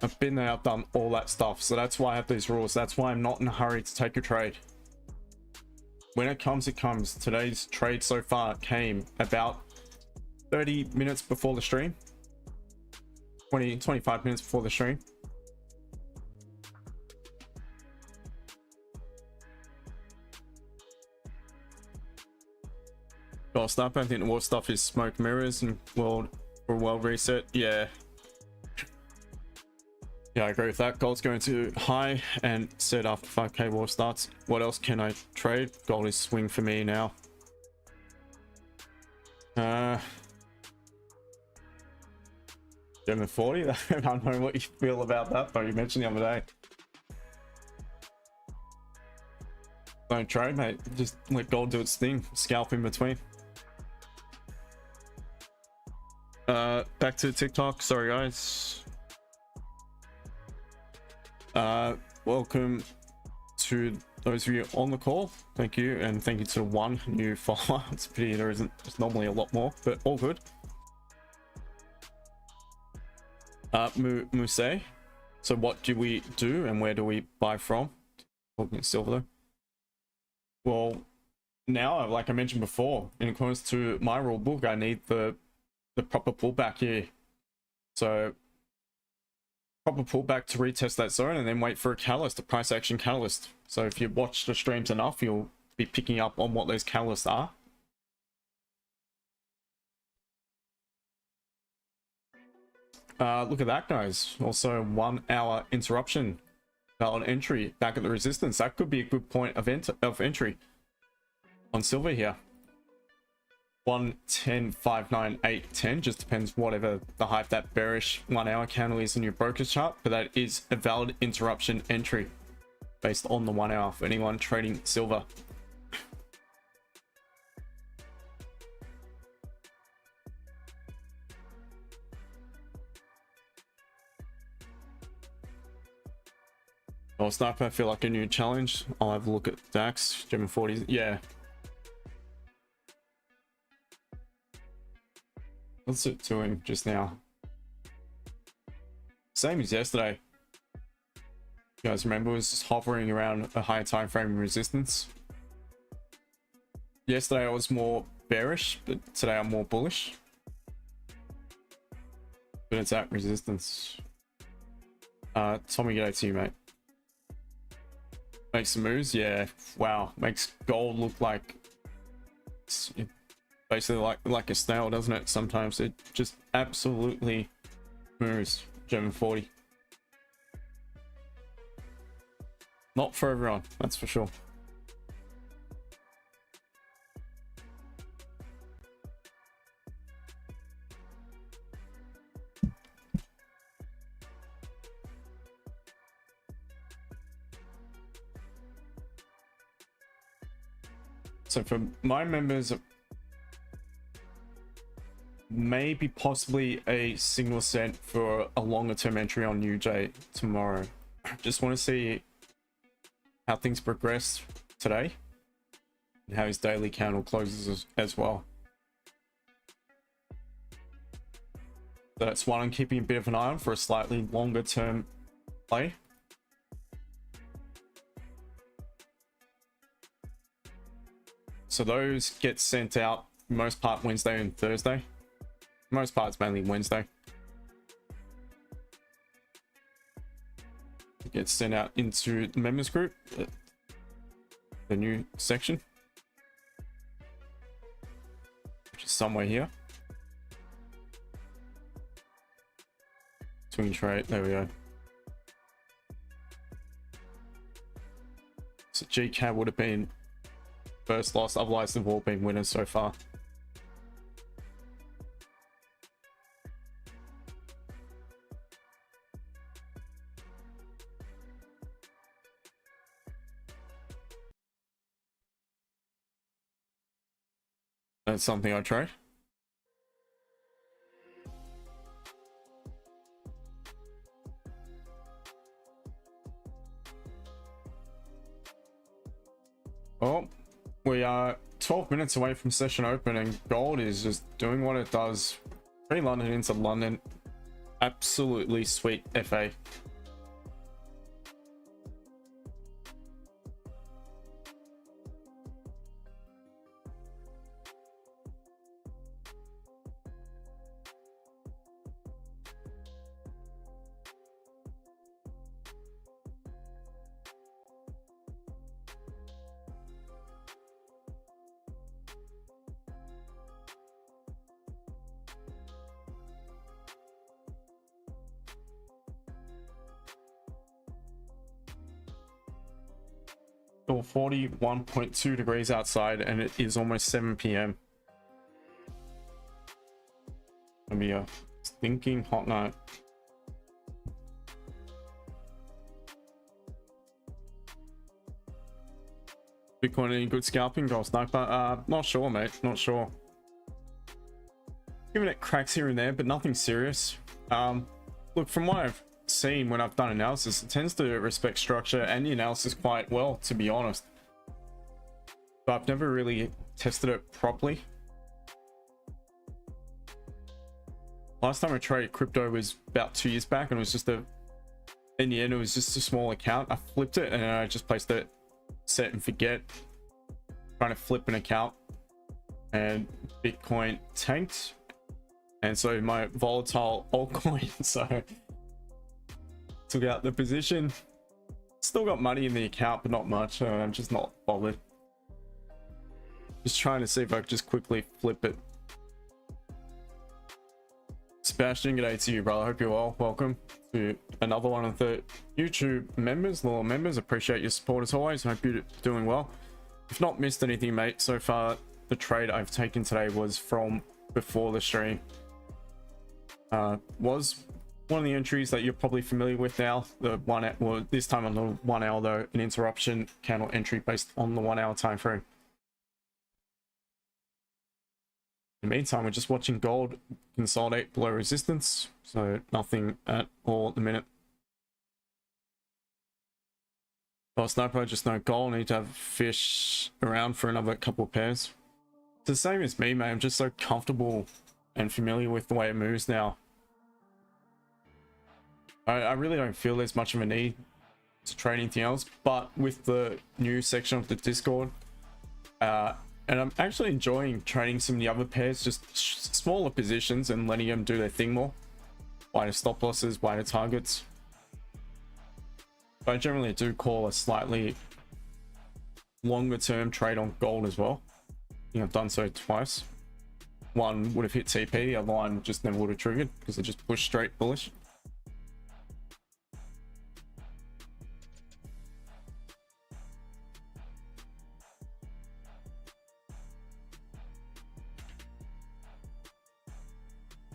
I've been there, I've done all that stuff, so that's why I have these rules. That's why I'm not in a hurry to take a trade. When it comes, it comes. Today's trade so far came about 30 minutes before the stream. 25 minutes before the stream. Gold stuff, I think the world stuff is smoke mirrors and world reset. Yeah, I agree with that. Gold's going to high and set after 5k war starts. What else can I trade? Gold is swing for me now. German 40. I don't know what you feel about that, but you mentioned the other day. Don't trade, mate. Just let gold do its thing. Scalp in between. Back to TikTok. Sorry, guys. Welcome to those of you on the call. Thank you, and thank you to one new follower. It's a pity there isn't just normally a lot more, but all good. Muse. So what do we do and where do we buy from? Talking silver though. Well, now, like I mentioned before, in accordance to my rule book, I need the proper pullback here. So proper pullback to retest that zone and then wait for a catalyst, a price action catalyst. So if you watch the streams enough, you'll be picking up on what those catalysts are. Look at that, guys. Also 1 hour interruption, valid entry back at the resistance. That could be a good point of entry on silver here. 110, 5, 9, 8, 10, just depends whatever the hype that bearish 1 hour candle is in your broker's chart, but that is a valid interruption entry based on the 1 hour for anyone trading silver. Well, Sniper, I feel like a new challenge. I'll have a look at DAX, German 40s. Yeah. What's it doing just now? Same as yesterday. You guys remember, it was just hovering around a higher time frame resistance. Yesterday I was more bearish, but today I'm more bullish. But it's at resistance. Tommy, get out to you, mate. Makes some moves, yeah. Wow, makes gold look like basically like a snail, doesn't it? Sometimes it just absolutely moves. German 40. Not for everyone, that's for sure. So for my members, maybe possibly a single cent for a longer term entry on UJ tomorrow. Just want to see how things progress today and how his daily candle closes as well. So that's one I'm keeping a bit of an eye on for a slightly longer term play. So those get sent out most part Wednesday and Thursday. Most parts mainly Wednesday. It gets sent out into the members group, the new section, which is somewhere here. Swing trade, there we go. So GCAD would have been first loss, otherwise they've all been winners so far. That's something I trade. Well, we are 12 minutes away from session open and gold is just doing what it does. Pre-London into London. Absolutely sweet FA. Still 41.2 degrees outside and it is almost 7 p.m. Gonna be a stinking hot night. Bitcoin, any good scalping? Gold sniper? Not sure, mate. Not sure. Giving it cracks here and there, but nothing serious. Look, from what I've seen when I've done analysis, it tends to respect structure and the analysis quite well, to be honest. But I've never really tested it properly. Last time I traded crypto was about 2 years back, and it was just in the end, it was just a small account. I flipped it and I just placed it set and forget, trying to flip an account, and Bitcoin tanked, and so my volatile altcoin, so took out the position. Still got money in the account, but not much. I'm just not bothered. Just trying to see if I could just quickly flip it. Sebastian, good day to you, brother. Hope you're well. Welcome to another one of the YouTube members, loyal members. Appreciate your support as always. Hope you're doing well. If not missed anything, mate, so far the trade I've taken today was from before the stream. Was one of the entries that you're probably familiar with now. The well, this time on the 1 hour though, an interruption candle entry based on the 1 hour time frame. In the meantime, we're just watching gold consolidate below resistance, so nothing at all at the minute. Well, sniper, just no gold. Need to have fish around for another couple of pairs. It's the same as me, mate. I'm just so comfortable and familiar with the way it moves now. I really don't feel there's much of a need to trade anything else, but with the new section of the Discord, and I'm actually enjoying trading some of the other pairs, just smaller positions and letting them do their thing more. Wider stop losses, wider targets. But I generally do call a slightly longer term trade on gold as well. I think I've done so twice. One would have hit TP, the other one just never would have triggered because it just pushed straight bullish.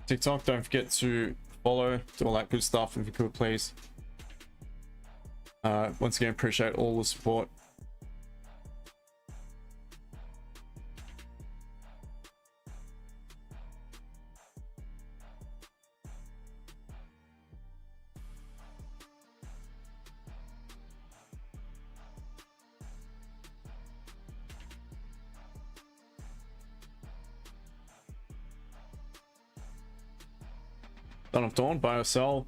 TikTok, don't forget to follow, do all that good stuff if you could, please. Once again, appreciate all the support. Dawn of Dawn, buy or sell.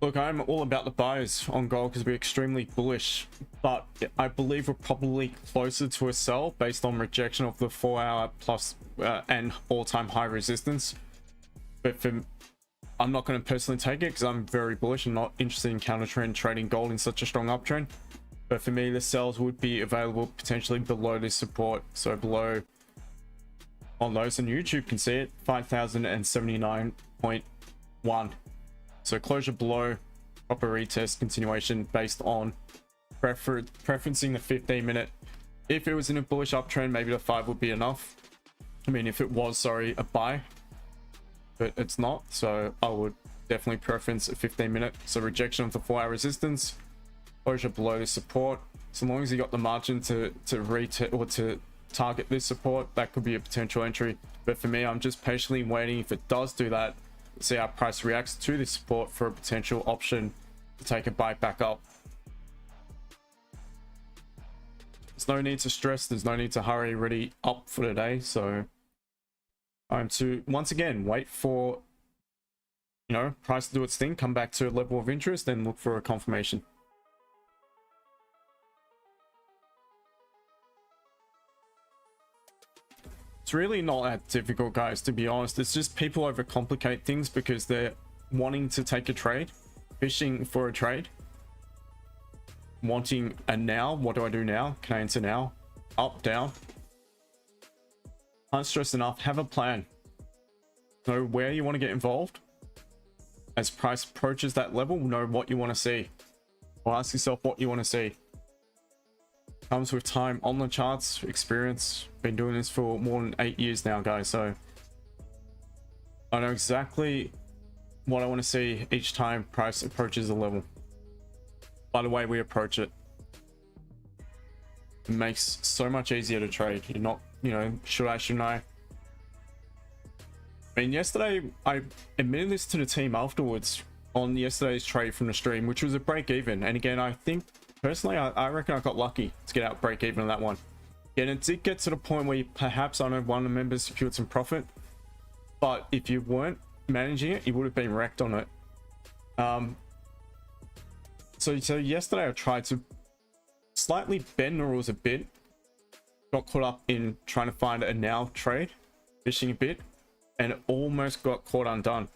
Look, I'm all about the buys on gold because we're extremely bullish, but I believe we're probably closer to a sell based on rejection of the 4-hour plus and all-time high resistance. But I'm not going to personally take it because I'm very bullish and not interested in counter trend trading gold in such a strong uptrend. But for me, the sells would be available potentially below this support, so below, on those on YouTube can see it, 5,079.1. So closure below, proper retest continuation based on preferencing the 15-minute. If it was in a bullish uptrend, maybe the 5 would be enough. I mean, if it was, sorry, a buy, but it's not. So I would definitely preference a 15-minute. So rejection of the 4-hour resistance, closure below the support. So long as you got the margin to retest or to target this support, that could be a potential entry. But for me, I'm just patiently waiting. If it does do that, see how price reacts to this support for a potential option to take a bite back up. There's no need to stress, there's no need to hurry, ready up for today. So I'm to once again wait for, you know, price to do its thing, come back to a level of interest, then look for a confirmation. It's really not that difficult, guys, to be honest. It's just people overcomplicate things because they're wanting to take a trade, fishing for a trade, wanting a now. What do I do now? Can I enter now? Up, down. Can't stress enough. Have a plan. Know where you want to get involved. As price approaches that level, know what you want to see. Or ask yourself what you want to see. Comes with time on the charts, experience. Been doing this for more than 8 years now, guys, so I know exactly what I want to see each time price approaches a level. By the way we approach it, it makes so much easier to trade. You're not, you know, should I, shouldn't I? I mean, yesterday I admitted this to the team afterwards on yesterday's trade from the stream, which was a break even. And again, I think personally, I reckon I got lucky to get out break even on that one. And it did get to the point where perhaps, I know one of the members secured some profit, but if you weren't managing it, you would have been wrecked on it. So yesterday I tried to slightly bend the rules a bit, got caught up in trying to find a now trade, fishing a bit, and almost got caught undone.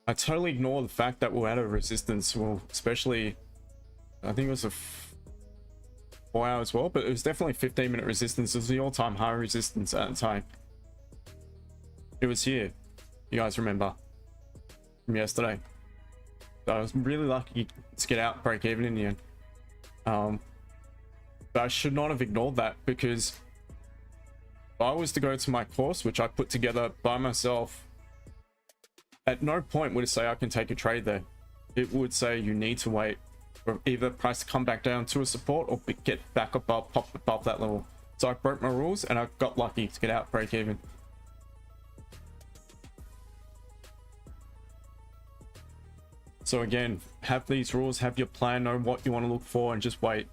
I totally ignore the fact that we're at a resistance, well, especially I think it was a 4 hour as well, but it was definitely 15-minute resistance. It was the all-time high resistance at the time. It was here, you guys remember, from yesterday. So I was really lucky to get out break even in the end. But I should not have ignored that, because if I was to go to my course, which I put together by myself, at no point would it say I can take a trade there. It would say you need to wait for either price to come back down to a support or get back above, pop above that level. So I broke my rules and I got lucky to get out break even. So again, have these rules, have your plan, know what you want to look for, and just wait.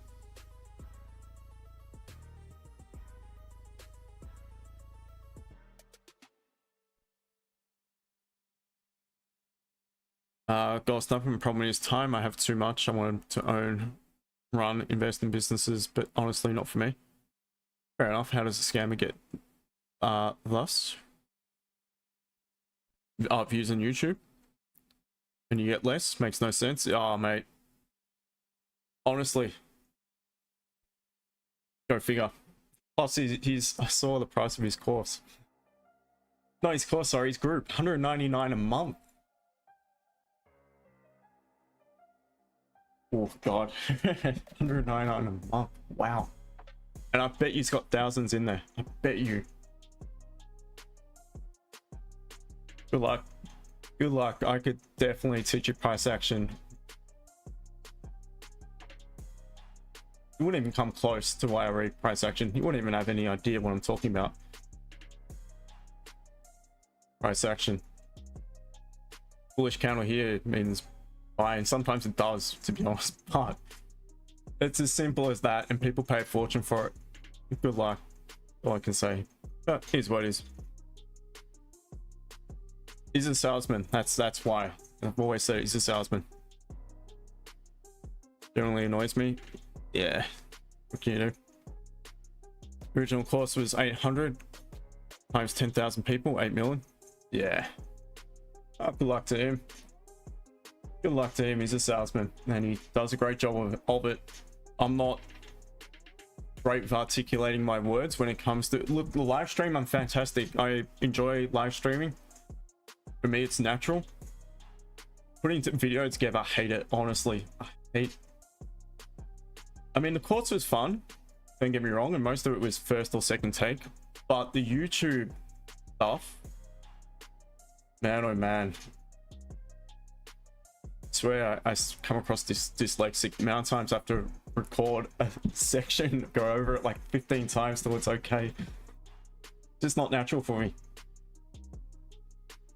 Got stuff. Problem is time. I have too much. I wanted to own, run, invest in businesses, but honestly, not for me. Fair enough. How does a scammer get thus views on YouTube? And you get less? Makes no sense. Oh, mate. Honestly, go figure. Plus, he's I saw the price of his course. Not his course, sorry, his group. 199 a month. Oh god. 199 a month. Wow. And I bet he's got thousands in there. I bet you. Good luck. Good luck. I could definitely teach you price action. You wouldn't even come close to why I read price action. You wouldn't even have any idea what I'm talking about. Price action. Bullish candle here means buy, and sometimes it does, to be honest, but it's as simple as that, and people pay a fortune for it. Good luck. All I can say. But here's what it is. He's a salesman. That's why. I've always said he's a salesman. Generally annoys me. Yeah. What can you do? Original cost was 800 times 10,000 people, 8 million. Yeah. Oh, good luck to him. Good luck to him. He's a salesman and he does a great job of it. I'm not great with articulating my words when it comes to look the live stream. I'm fantastic. I enjoy live streaming. For me, it's natural. Putting video together, I hate it. Honestly, I mean, the course was fun. Don't get me wrong, and most of it was first or second take. But the YouTube stuff, man, oh man. I swear I come across this dyslexic amount of times I have to record a section, go over it like 15 times till it's okay. It's just not natural for me.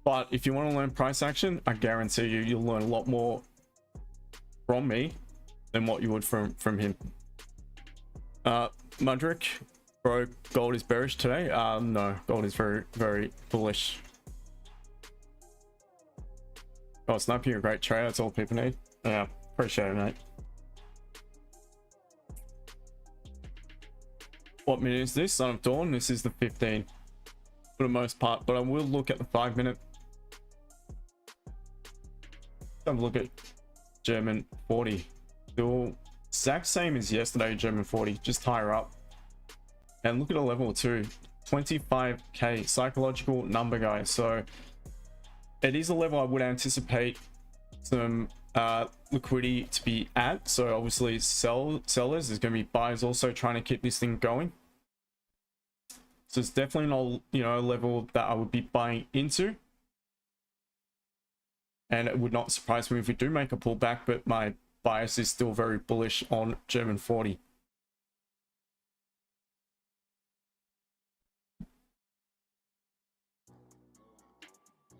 But if you want to learn price action, I guarantee you'll learn a lot more from me than what you would from him. Mudrick, bro, gold is bearish today. No, gold is very, very bullish. Oh, Sniper, you're a great trader. That's all people need. Yeah, appreciate it, mate. What minute is this? Son of Dawn. This is the 15 for the most part, but I will look at the 5 minute. Have a look at German 40. Still exact same as yesterday, German 40, just higher up. And look at a level 2, 25k psychological number, guys. So it is a level I would anticipate some liquidity to be at. So obviously sellers, there's going to be buyers also trying to keep this thing going. So it's definitely not, you know, a level that I would be buying into. And it would not surprise me if we do make a pullback, but my bias is still very bullish on German 40.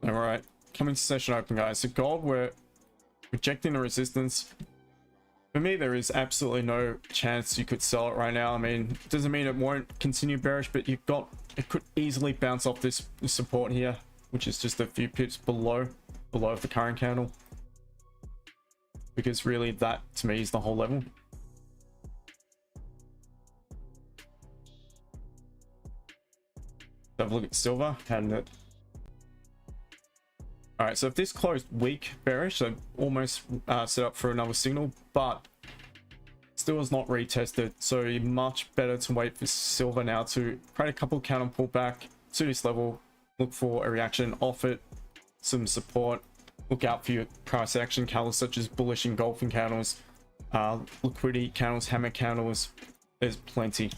All right, coming to session open, guys. So gold, we're rejecting the resistance. For me, there is absolutely no chance you could sell it right now. I mean, it doesn't mean it won't continue bearish, but it could easily bounce off this support here, which is just a few pips below the current candle, because really that to me is the whole level. Have a look at silver. Hadn't it? All right, so if this closed weak bearish, so almost set up for another signal, but still is not retested, so much better to wait for silver now to create a couple counter pullback to this level, look for a reaction off it, some support. Look out for your price action candles such as bullish engulfing candles, liquidity candles, hammer candles. There's plenty.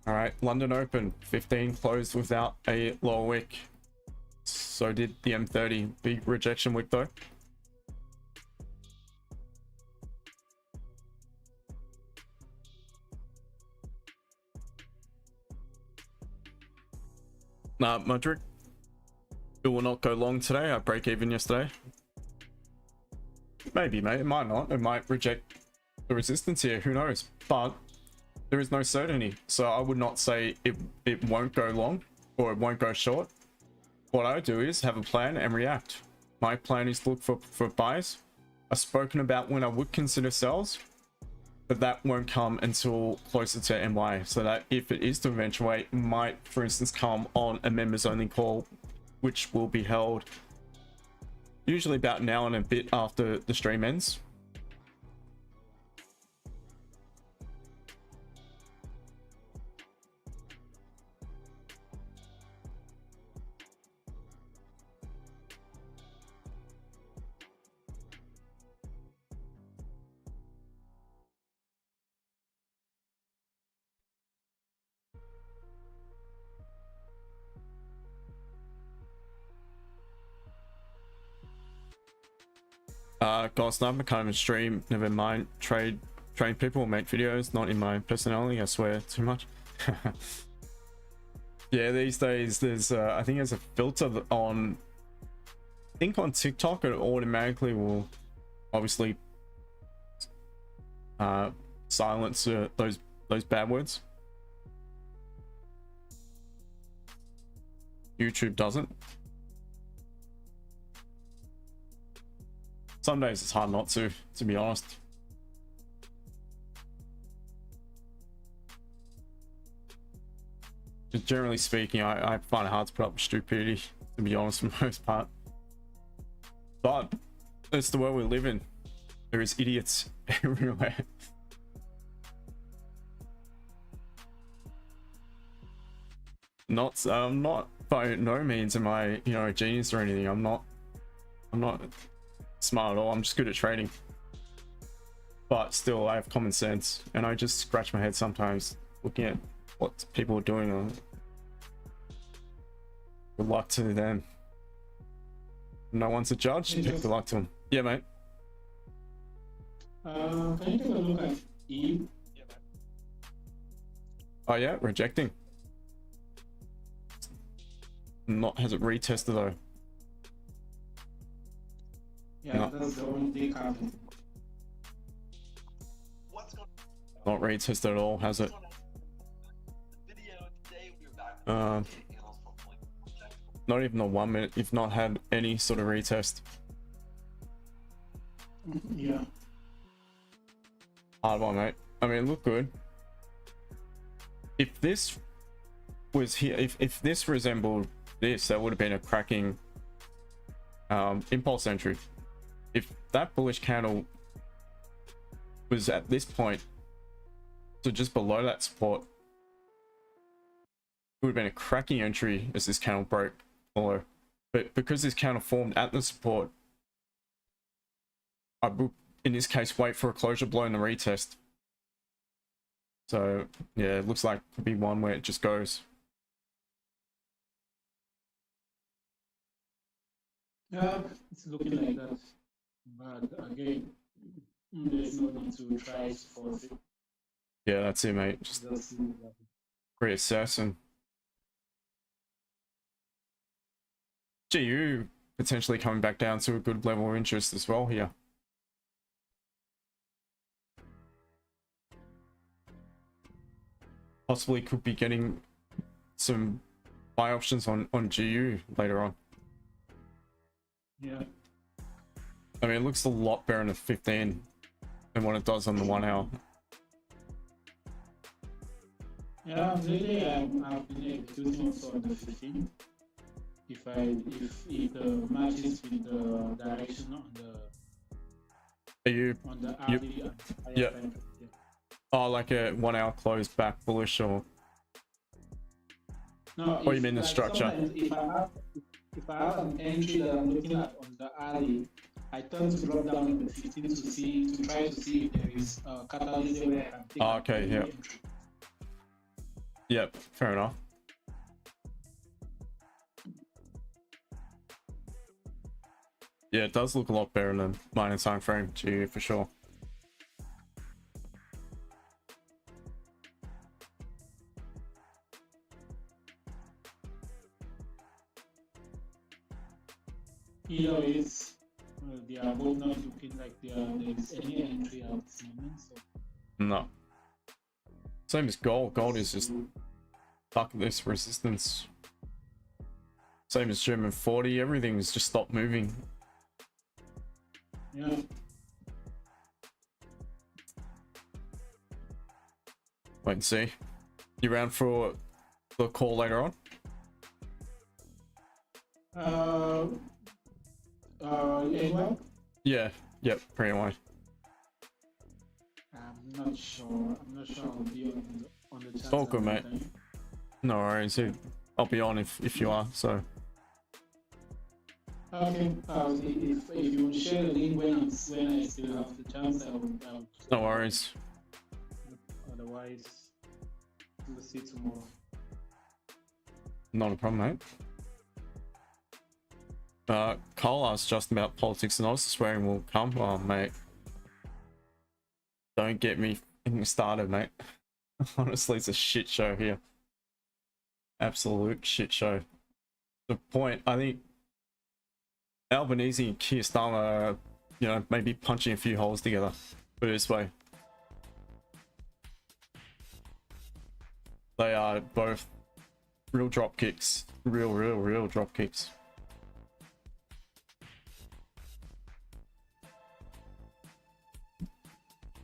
All right, London Open 15 closed without a lower wick. So did the M30. Big rejection wick though. Mudrick, it will not go long today. I break even yesterday. Maybe, mate. It might not. It might reject the resistance here. Who knows? But there is no certainty. So I would not say it won't go long or it won't go short. What I do is have a plan and react. My plan is to look for buys. I've spoken about when I would consider sells, but that won't come until closer to NY. So that if it is to eventuate, might, for instance, come on a members only call, which will be held usually about an hour and a bit after the stream ends. Guys, I'm kind of a stream, never mind train people or make videos, not in my personality, I swear too much. Yeah, these days there's I think there's a filter on, I think on TikTok, it automatically will obviously silence those bad words. YouTube doesn't. Some days it's hard not to be honest. Just generally speaking, I find it hard to put up with stupidity, to be honest, for the most part. But it's the world we live in. There is idiots everywhere. Not by no means am I, you know, a genius or anything. I'm not smart at all. I'm just good at trading. But still, I have common sense, and I just scratch my head sometimes looking at what people are doing. Good luck to them. No one's a judge. Good luck to them. Yeah, mate. Can you take a look at E? Oh yeah, rejecting. Not has it retested though. Yeah, No. that's the only card. Not retested at all, has it? Not even a 1 minute. You've not had any sort of retest. Yeah. Hard one, mate. I mean, it looked good. If this was here, if this resembled this, that would have been a cracking impulse entry. If that bullish candle was at this point, so just below that support, it would have been a cracking entry as this candle broke below. But because this candle formed at the support, I would, in this case, wait for a closure blow in the retest. So yeah, it looks like it could be one where it just goes. Yeah, it's looking like that. But again, there's no need to try to force it. Yeah, that's it, mate. Just reassess and GU potentially coming back down to a good level of interest as well here. Possibly could be getting some buy options on GU later on. Yeah. I mean, it looks a lot better in the 15 than what it does on the 1 hour. Yeah, lately I've been executing also on the 15. If the matches with the direction on the Are you early yeah. Oh, like a 1 hour close back bullish or? No. Or you mean the structure? If I have an entry that I'm looking at on the early, I tend to drop down on the 15 to try to see if there is a catalyst where I can take. Oh, okay, yeah. Yep, fair enough. Yeah, it does look a lot better than mine in time frame GU for sure. Either ways, they are both not looking like there is any entry at this moment. So. No. Same as gold. Gold is just stuck at this resistance. Same as German 40. Everything's just stopped moving. Yeah. Wait and see. You round for the call later on? Anyway? Yeah. Yep. Pretty much. I'm not sure I'll be on the chat. All good, mate. No worries. I'll be on if you are. So. Okay. If you share the link when I still have the chance, I'll No worries. Otherwise, we'll see tomorrow. Not a problem, mate. Cole asked just about politics and I was swearing will come. Oh, mate. Don't get me started, mate. Honestly, it's a shit show here. Absolute shit show. The point, I think Albanese and Keir Starmer are, you know, maybe punching a few holes together. Put it this way. They are both Real drop kicks. Real drop kicks.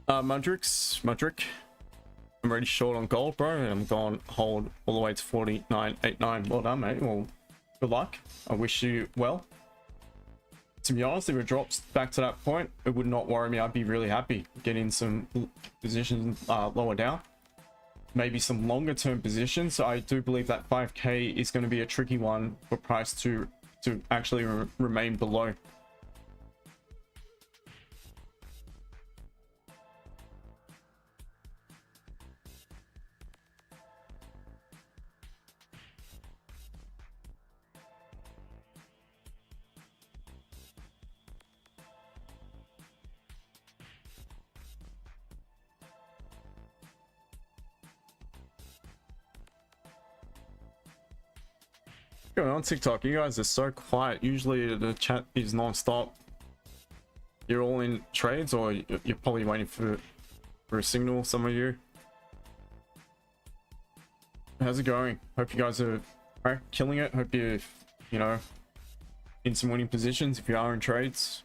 Mudrick. I'm already short on gold, bro, and I'm going hold all the way to 49.89. Well done, mate. Well, good luck. I wish you well. To be honest, if it drops back to that point, it would not worry me. I'd be really happy getting some positions lower down. Maybe some longer term positions. I do believe that 5k is going to be a tricky one for price to actually remain below. Going on TikTok, you guys are so quiet. Usually the chat is non-stop. You're all in trades, or you're probably waiting for a signal, some of you. How's it going? Hope you guys are killing it. Hope you know, in some winning positions if you are in trades.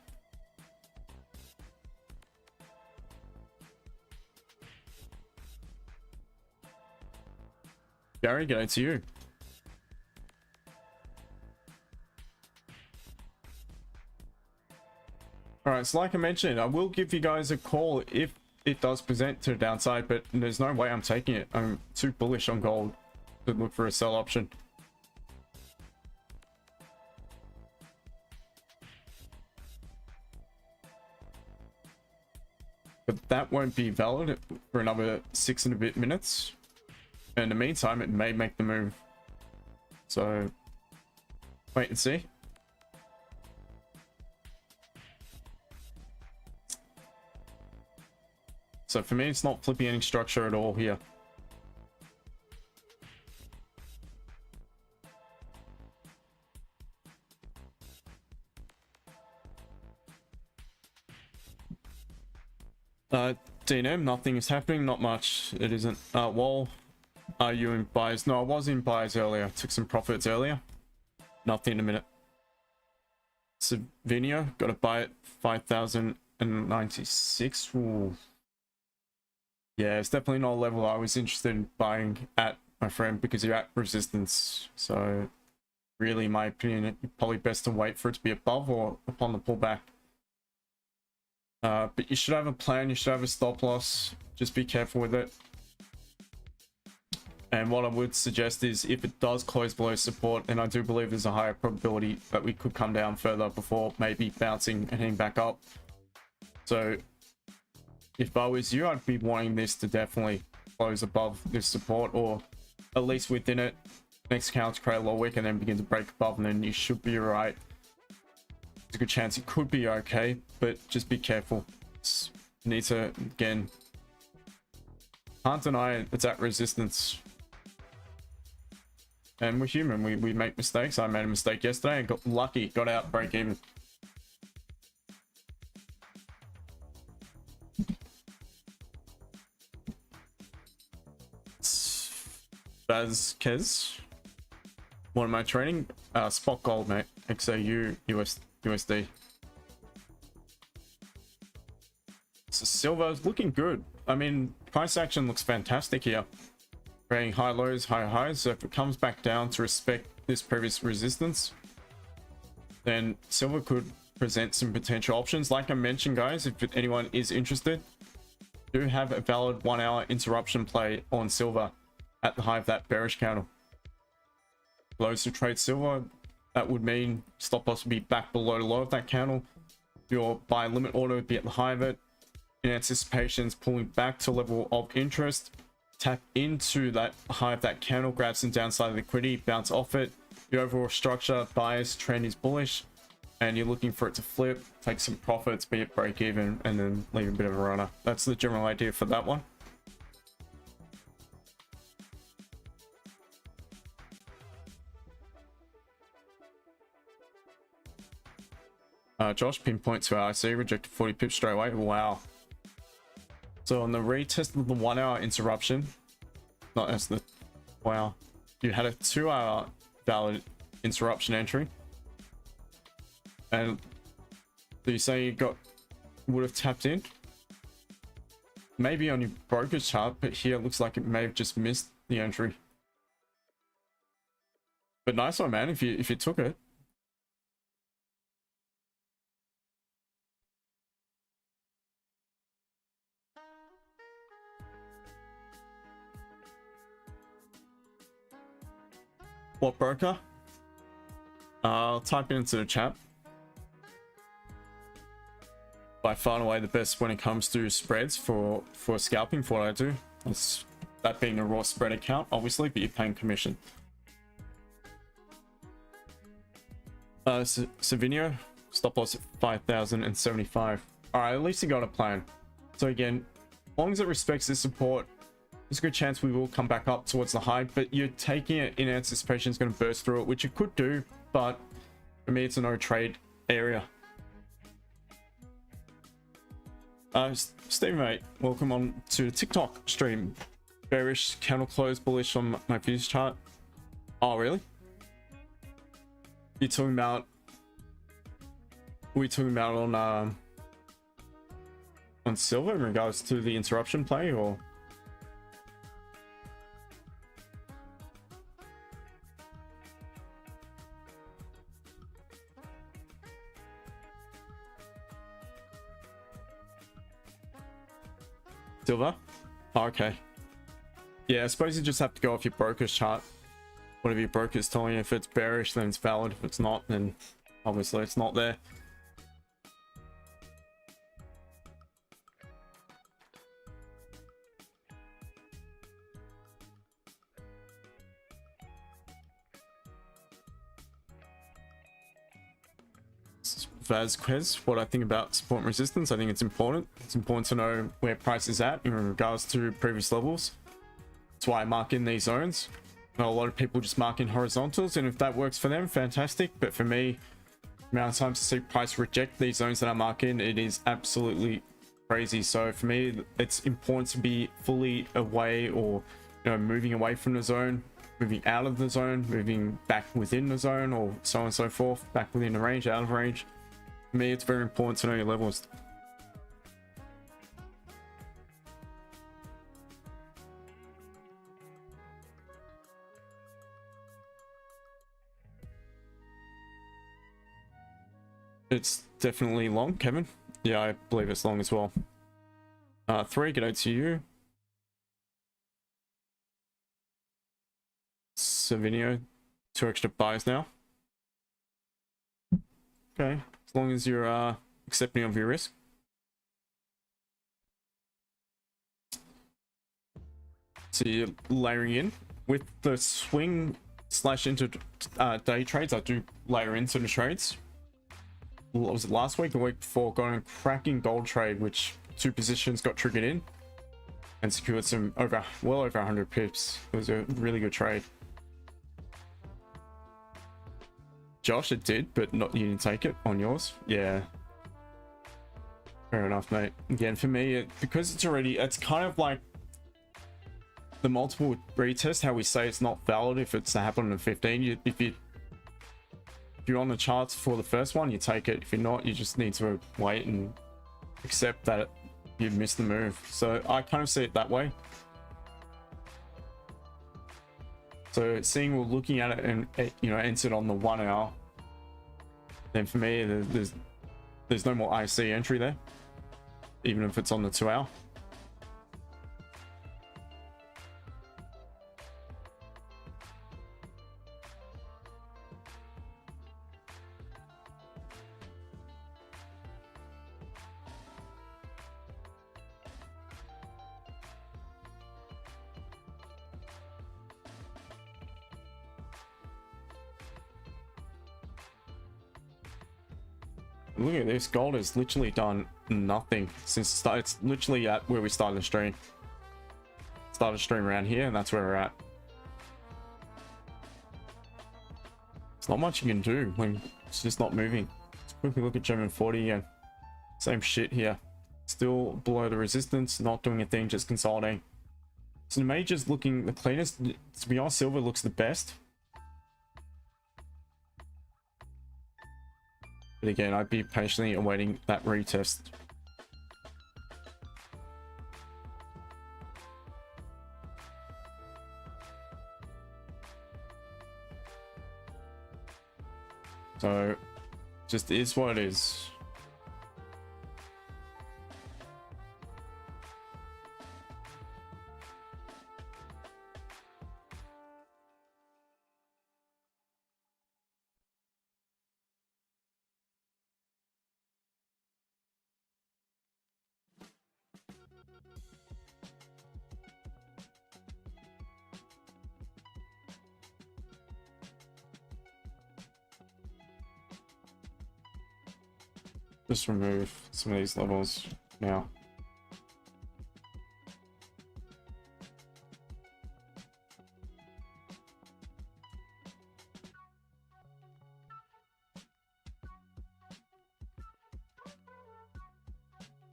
Gary, g'day to you. Alright, so like I mentioned, I will give you guys a call if it does present to the downside, but there's no way I'm taking it. I'm too bullish on gold to look for a sell option. But that won't be valid for another 6 and a bit minutes. In the meantime, it may make the move. So, wait and see. So for me, it's not flipping any structure at all here. DNM, nothing is happening, not much. It isn't. Wall, are you in buys? No, I was in buys earlier. Took some profits earlier. Nothing in a minute. Savinio, got to buy it 5,096. Ooh. Yeah, it's definitely not a level I was interested in buying at, my friend, because you're at resistance. So really, in my opinion, it's probably best to wait for it to be above or upon the pullback. But you should have a plan. You should have a stop loss. Just be careful with it. And what I would suggest is if it does close below support, and I do believe there's a higher probability that we could come down further before maybe bouncing and heading back up. So if I was you, I'd be wanting this to definitely close above this support, or at least within it. Next counter create a low wick and then begin to break above, and then you should be alright. There's a good chance it could be okay, but just be careful. You need to, again, can't deny it, it's at resistance. And we're human, we make mistakes. I made a mistake yesterday and got lucky, got out break even. Bazkez, what am I trading? Spot gold, mate. XAUUSD. So silver is looking good. I mean, price action looks fantastic here. Creating high lows, high highs. So if it comes back down to respect this previous resistance, then silver could present some potential options. Like I mentioned, guys, if anyone is interested, do have a valid 1 hour interruption play on silver at the high of that bearish candle. For those who trade silver, that would mean stop loss would be back below the low of that candle. Your buy limit order would be at the high of it. In anticipations, pulling back to level of interest, tap into that high of that candle, grab some downside liquidity, bounce off it. The overall structure, bias, trend is bullish, and you're looking for it to flip, take some profits, be it break even, and then leave a bit of a runner. That's the general idea for that one. Josh pinpoint to our IC, rejected 40 pips straight away. Wow. So on the retest of the 1 hour interruption, not as the, wow. you had a 2-hour valid interruption entry, and you say you would have tapped in maybe on your broker's chart, but here it looks like it may have just missed the entry. But nice one, man, if you took it. What broker? I'll type it into the chat. By far and away the best when it comes to spreads for scalping, for what I do. It's that being a raw spread account, obviously, but you're paying commission. Savinio, stop loss at 5,075. Alright, at least you got a plan. So again, as long as it respects this support, there's a good chance we will come back up towards the high, but you're taking it in anticipation it's going to burst through it, which it could do, but for me it's a no trade area. Steve, mate, welcome on to the TikTok stream. Bearish candle close, bullish on my fuse chart. Oh, really? You're talking about... We're talking about on silver in regards to the interruption play, or... Silver? Oh, okay. Yeah, I suppose you just have to go off your broker's chart. Whatever your broker's telling you. If it's bearish, then it's valid. If it's not, then obviously it's not there. Vasquez, what I think about support and resistance. I think it's important. It's important to know where price is at in regards to previous levels. That's why I mark in these zones. I know a lot of people just mark in horizontals, and if that works for them, fantastic. But for me, the amount of times to see price reject these zones that I mark in, it is absolutely crazy. So for me, it's important to be fully away, or moving away from the zone, moving out of the zone, moving back within the zone, or so on and so forth, back within the range, out of range. For me, it's very important to know your levels. It's definitely long, Kevin. Yeah, I believe it's long as well. 3, good day to you. Savinio, 2 extra buys now. Okay, as long as you're accepting of your risk. So you're layering in with the swing / into day trades. I do layer into the trades. What was it, last week, the week before? Got a cracking gold trade, which 2 positions got triggered in and secured some well over 100 pips. It was a really good trade. Josh, it did, but not, you didn't take it on yours. Yeah, fair enough, mate. Again, for me, because it's kind of like the multiple retest, how we say it's not valid if it's happening in 15. If you're on the charts for the first one, you take it. If you're not, you just need to wait and accept that you've missed the move. So I kind of see it that way. So seeing we're looking at it and entered on the 1 hour, then for me there's no more IC entry there, even if it's on the 2 hour. Look at this, gold has literally done nothing since the start. It's literally at where we started the stream. Started stream around here, and that's where we're at. It's not much you can do when it's just not moving. Let's quickly look at German 40 again. Same shit here. Still below the resistance, not doing a thing, just consolidating. So the major's looking the cleanest. To be honest, silver looks the best. But again, I'd be patiently awaiting that retest. So, just is what it is. Just remove some of these levels now.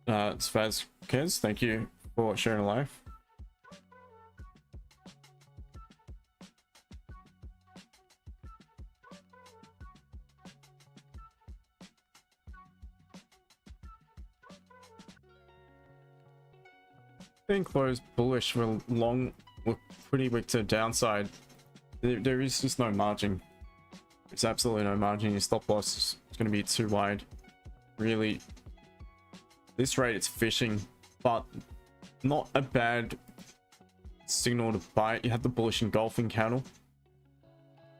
Svaz Kez, thank you for sharing a live. Being closed bullish for long, look pretty weak to the downside. There is just no margin. There's absolutely no margin. Your stop loss is going to be too wide. Really, this rate it's fishing, but not a bad signal to buy. You had the bullish engulfing candle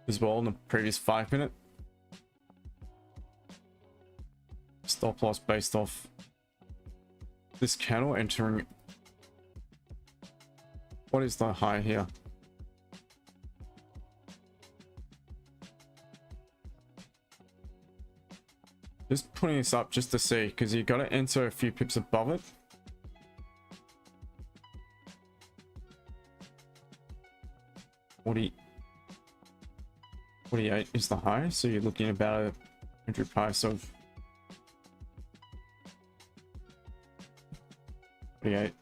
as well in the previous 5 minute. Stop loss based off this candle entering. What is the high here? Just putting this up just to see, because you got to enter a few pips above it. $48 is the high, so you're looking about a 100 price of 48.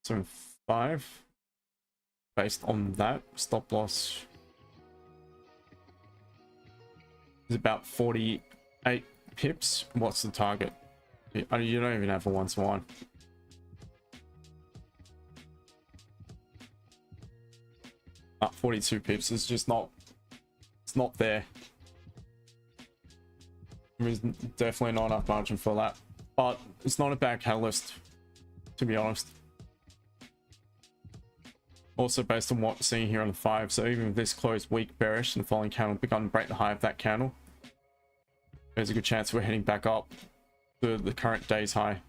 So 5 based on that. Stop loss is about 48 pips. What's the target? You don't even have a 1-to-1. Up 42 pips is just not, it's not there. There's definitely not enough margin for that, but it's not a bad catalyst, to be honest. Also based on what we're seeing here on the 5, so even if this closed weak bearish and the following candle begun to break the high of that candle, there's a good chance we're heading back up to the current day's high.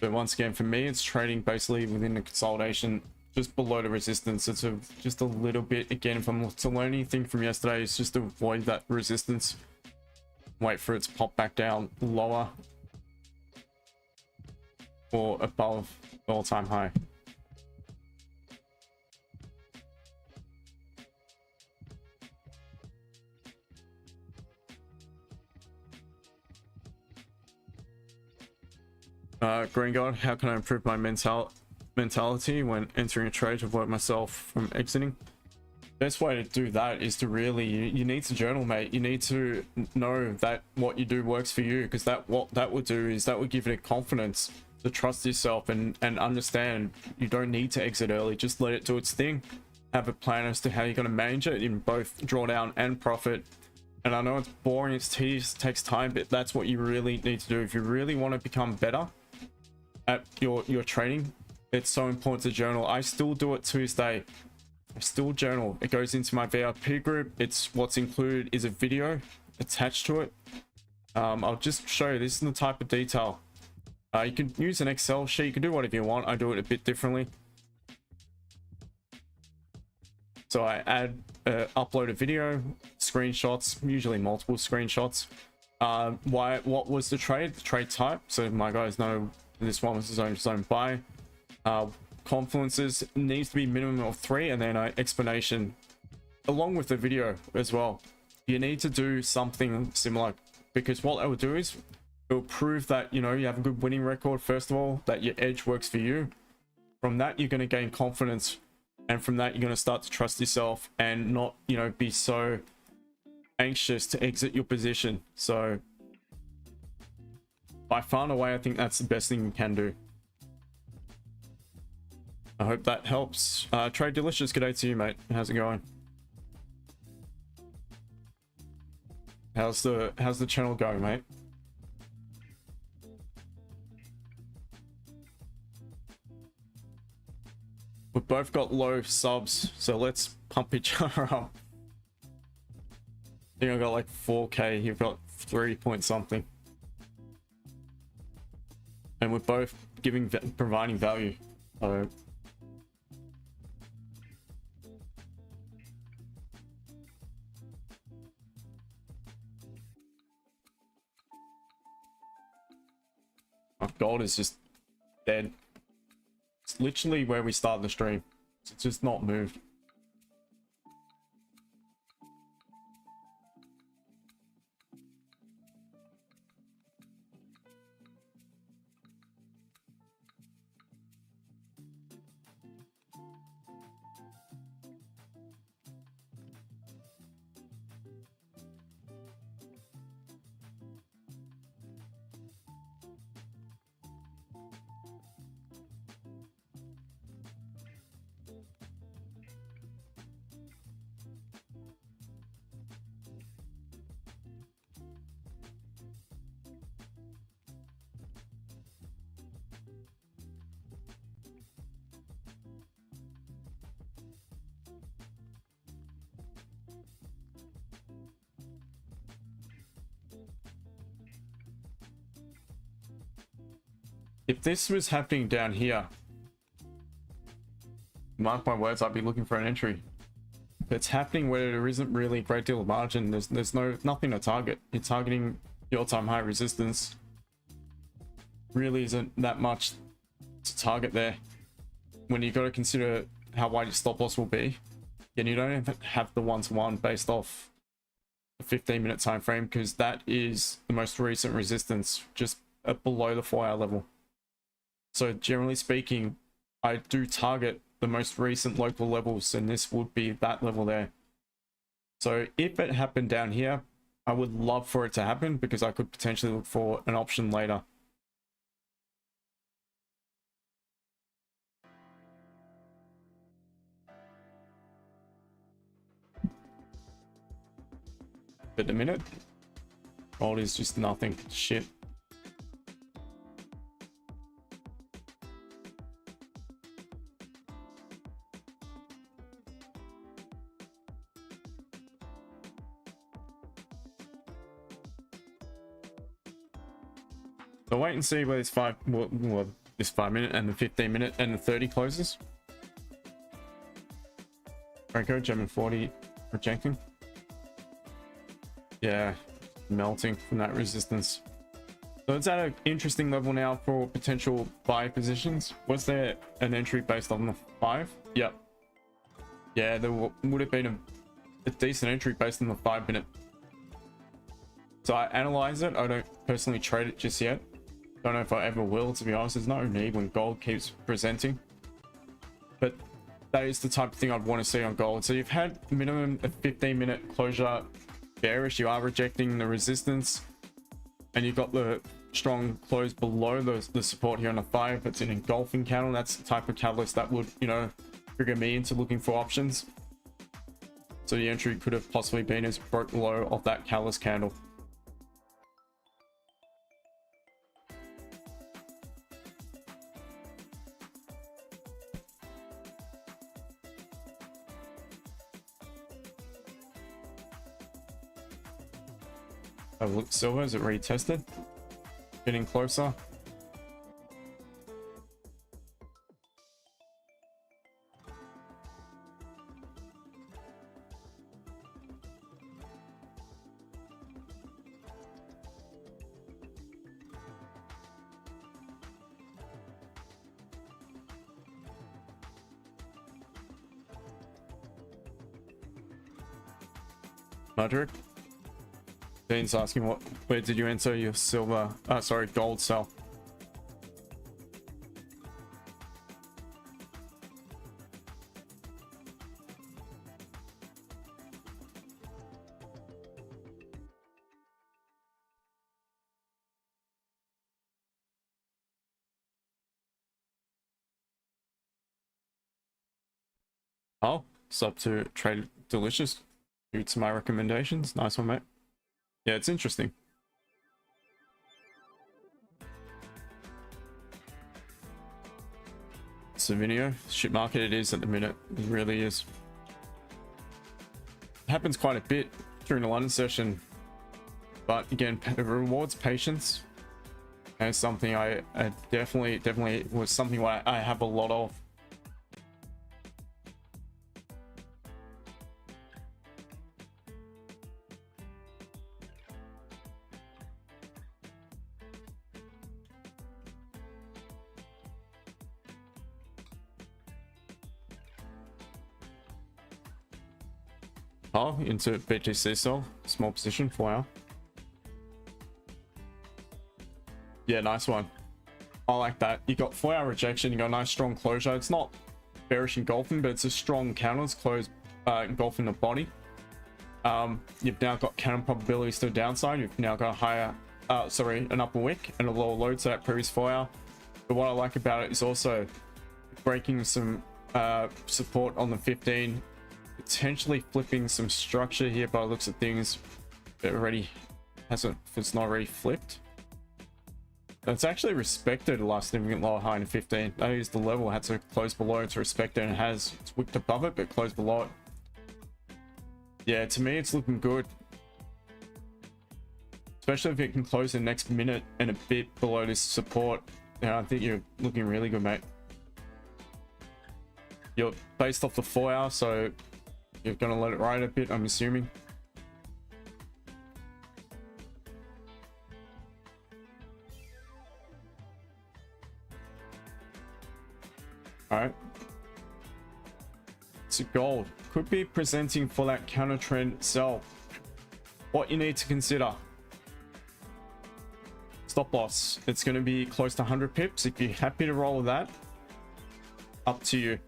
But once again, for me, it's trading basically within the consolidation just below the resistance. It's just a little bit, again, if I'm to learn anything from yesterday, it's just to avoid that resistance, wait for it to pop back down lower or above all-time high. Green God, how can I improve my mentality when entering a trade to avoid myself from exiting? Best way to do that is to really, you need to journal, mate. You need to know that what you do works for you, because what that would do is that would give you the confidence to trust yourself and understand you don't need to exit early. Just let it do its thing. Have a plan as to how you're going to manage it in both drawdown and profit. And I know it's boring, it's tedious, it takes time, but that's what you really need to do if you really want to become better at your trading. It's so important to journal. I still do it to this day. I still journal. It goes into my VIP group. It's what's included is a video attached to it. I'll just show you. This is the type of detail. You can use an Excel sheet. You can do whatever you want. I do it a bit differently. So I upload a video, screenshots, usually multiple screenshots. What was the trade? The trade type. So my guys know this one was his own buy. Confluences needs to be minimum of 3, and then an explanation along with the video as well. you need to do something similar, because what it will do is it will prove that, you know, you have a good winning record, first of all, that your edge works for you. From that, you're going to gain confidence, and from that, you're going to start to trust yourself and not, you know, be so anxious to exit your position. So by far and away, I think that's the best thing you can do. I hope that helps. Trade Delicious, good day to you, mate. How's it going? How's the channel going, mate? We've both got low subs, so let's pump each other up. I think I got like 4K, you've got 3 point something. And we're both providing value. So gold is just dead. It's literally where we started the stream. It's just not moved. If this was happening down here, mark my words, I'd be looking for an entry. If it's happening where there isn't really a great deal of margin, there's nothing to target. You're targeting the all-time high resistance. Really isn't that much to target there. When you got to consider how wide your stop loss will be, and you don't even have the one-to-one based off a 15-minute time frame, because that is the most recent resistance, just below the 4-hour level. So generally speaking, I do target the most recent local levels, and this would be that level there. So if it happened down here, I would love for it to happen, because I could potentially look for an option later. But the minute, gold is just nothing. Shit. So wait and see where this this 5 minute and the 15 minute and the 30 closes. Franco, German 40 rejecting. Yeah, melting from that resistance. So it's at an interesting level now for potential buy positions. Was there an entry based on the 5? Yep. Yeah, there would have been a decent entry based on the 5 minute. So I analyze it. I don't personally trade it just yet. Don't know if I ever will, to be honest. There's no need when gold keeps presenting. But that is the type of thing I'd want to see on gold. So you've had minimum a 15-minute closure bearish. You are rejecting the resistance, and you've got the strong close below the support here on the 5. It's an engulfing candle. That's the type of catalyst that would, you know, trigger me into looking for options. So the entry could have possibly been as broke low of that catalyst candle. Have a look, silver, is it retested? Getting closer. Magic, Dean's asking where did you enter your silver, sorry, gold sell? Oh, sub to Trade Delicious. Due to my recommendations. Nice one, mate. Yeah, it's interesting. Savinio, shit market it is at the minute. It really is. It happens quite a bit during the London session. But again, it rewards patience. And it's something I definitely was something I have a lot of. Oh, into BTC sell, small position, 4 hour. Yeah, nice one. I like that. You got 4 hour rejection, you got a nice strong closure. It's not bearish engulfing, but it's a strong counter. It's closed engulfing the body. You've now got counter probabilities to the downside. You've now got a higher, an upper wick and a lower low to that previous 4 hour. But what I like about it is also breaking some support on the 15. Potentially flipping some structure here by the looks of things. It already hasn't, if it's not already flipped. It's actually respected the last significant lower high in 15. That is the level, had to close below it to respect it, and it has. It's wicked above it but closed below it. Yeah, to me it's looking good, especially if it can close the next minute and a bit below this support. Yeah, I think you're looking really good, mate. You're based off the 4 hour, so you're gonna let it ride a bit, I'm assuming. All right. So gold could be presenting for that counter trend sell. What you need to consider: stop loss. It's going to be close to 100 pips. If you're happy to roll with that, up to you.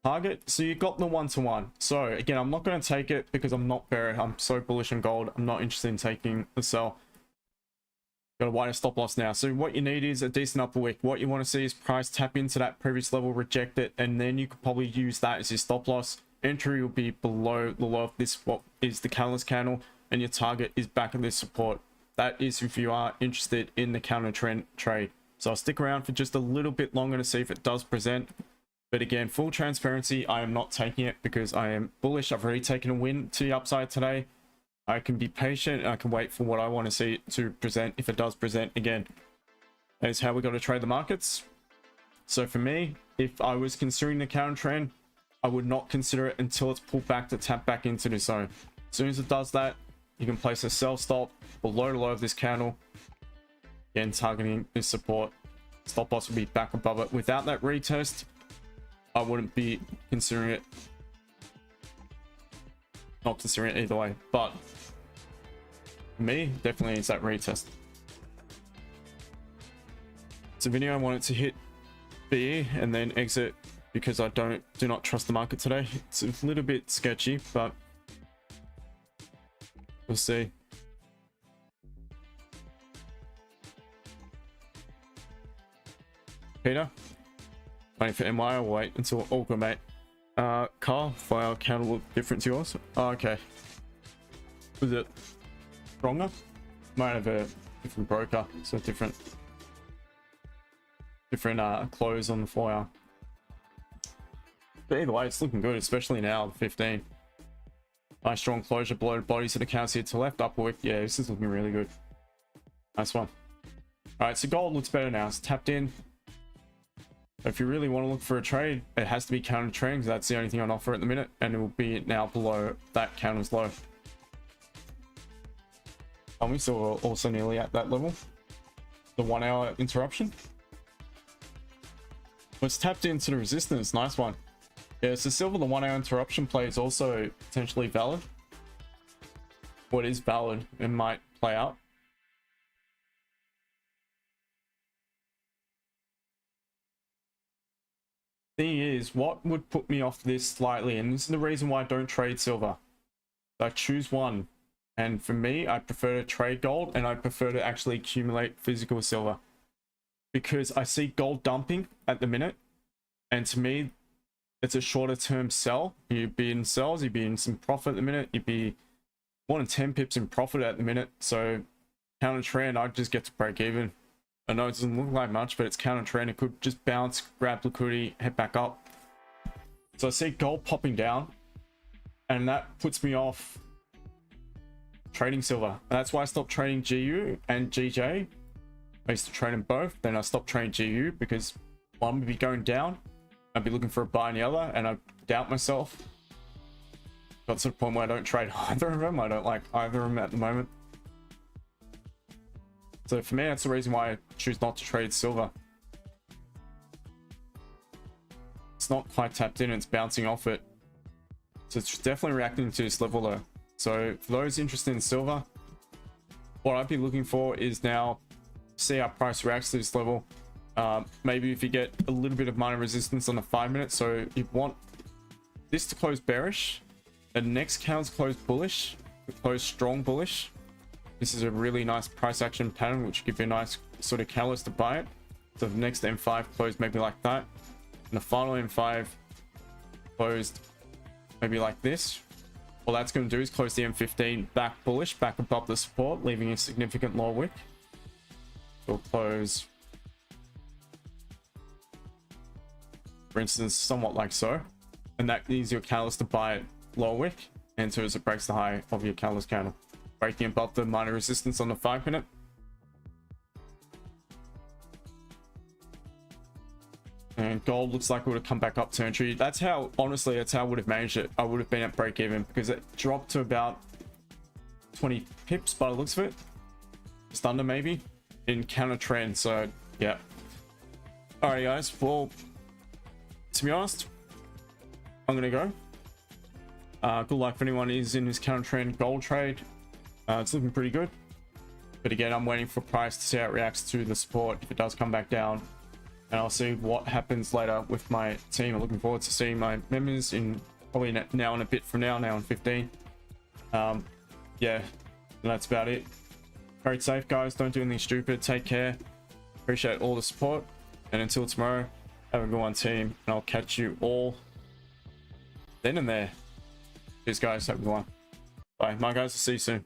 Target, so you got the 1-to-1. So again, I'm not going to take it because I'm so bullish on gold. I'm not interested in taking the sell. Got a wider stop loss now. So what you need is a decent upper wick. What you want to see is price tap into that previous level, reject it, and then you could probably use that as your stop loss. Entry will be below the low of this, what is the catalyst candle, and your target is back at this support. That is if you are interested in the counter trend trade. So I'll stick around for just a little bit longer to see if it does present. But again, full transparency, I am not taking it because I am bullish. I've already taken a win to the upside today. I can be patient and I can wait for what I want to see to present if it does present again. That is how we got to trade the markets. So for me, if I was considering the counter trend, I would not consider it until it's pulled back to tap back into the zone. As soon as it does that, you can place a sell stop below the low of this candle. Again, targeting this support. Stop loss will be back above it. Without that retest, I wouldn't be considering it. Not considering it either way, but for me, definitely it's that retest. It's a video I wanted to hit BE and then exit because I do not trust the market today. It's a little bit sketchy, but we'll see. Peter, waiting for MY. I'll wait until all good, mate. Carl, file counter look different to yours. Oh, okay. Was it stronger? Might have a different broker, so different close on the 4 hour. But either way, it's looking good, especially now, 15. Nice strong closure below the bodies of the accounts here to left, upward. Yeah, this is looking really good. Nice one. All right, so gold looks better now. It's tapped in. If you really want to look for a trade, it has to be counter trend because that's the only thing on offer at the minute, and it will be now below that counter's low. And we still also nearly at that level. The 1 hour interruption. It's tapped into the resistance. Nice one. Yeah, so silver, the 1 hour interruption play is also potentially valid. what is valid and might play out. Thing is, what would put me off this slightly, and this is the reason why I don't trade silver. I choose one, and for me, I prefer to trade gold, and I prefer to actually accumulate physical silver, because I see gold dumping at the minute, and to me, it's a shorter term sell. You'd be in sells, you'd be in some profit at the minute, you'd be more than 10 pips in profit at the minute. So counter trend, I'd just get to break even. I know it doesn't look like much, but it's counter trend. It could just bounce, grab liquidity, head back up. So I see gold popping down, and that puts me off trading silver. And that's why I stopped trading GU and GJ. I used to trade them both, then I stopped trading GU because one would be going down, I'd be looking for a buy in the other, and I'd doubt myself. Got to the point where I don't trade either of them. I don't like either of them at the moment. So for me, that's the reason why I choose not to trade silver. It's not quite tapped in, it's bouncing off it. So it's definitely reacting to this level though. So for those interested in silver, what I'd be looking for is now see how price reacts to this level. Maybe if you get a little bit of minor resistance on the 5 minutes, so you want this to close bearish, the next candle's close bullish, close strong bullish. This is a really nice price action pattern, which give you a nice sort of catalyst to buy it. So the next M5 closed maybe like that, and the final M5 closed maybe like this. All that's going to do is close the M15 back bullish, back above the support, leaving a significant lower wick. It'll close, for instance, somewhat like so, and that is your catalyst to buy it lower wick, and so as it breaks the high of your catalyst candle, breaking above the minor resistance on the 5 minute. And gold looks like it would have come back up to entry. That's how, honestly, that's how I would have managed it. I would have been at break even because it dropped to about 20 pips by the looks of it, just under maybe, in counter trend. So yeah, alrighty guys, well, to be honest, I'm gonna go. Good luck if anyone is in this counter trend gold trade. It's looking pretty good, but again, I'm waiting for price to see how it reacts to the support if it does come back down, and I'll see what happens later with my team. I'm looking forward to seeing my members in probably now in a bit from now in 15. Yeah, that's about it. Trade safe guys, don't do anything stupid, take care, appreciate all the support, and until tomorrow, have a good one team, and I'll catch you all then and there. Cheers guys, have a good one. Bye. My guys, I'll see you soon.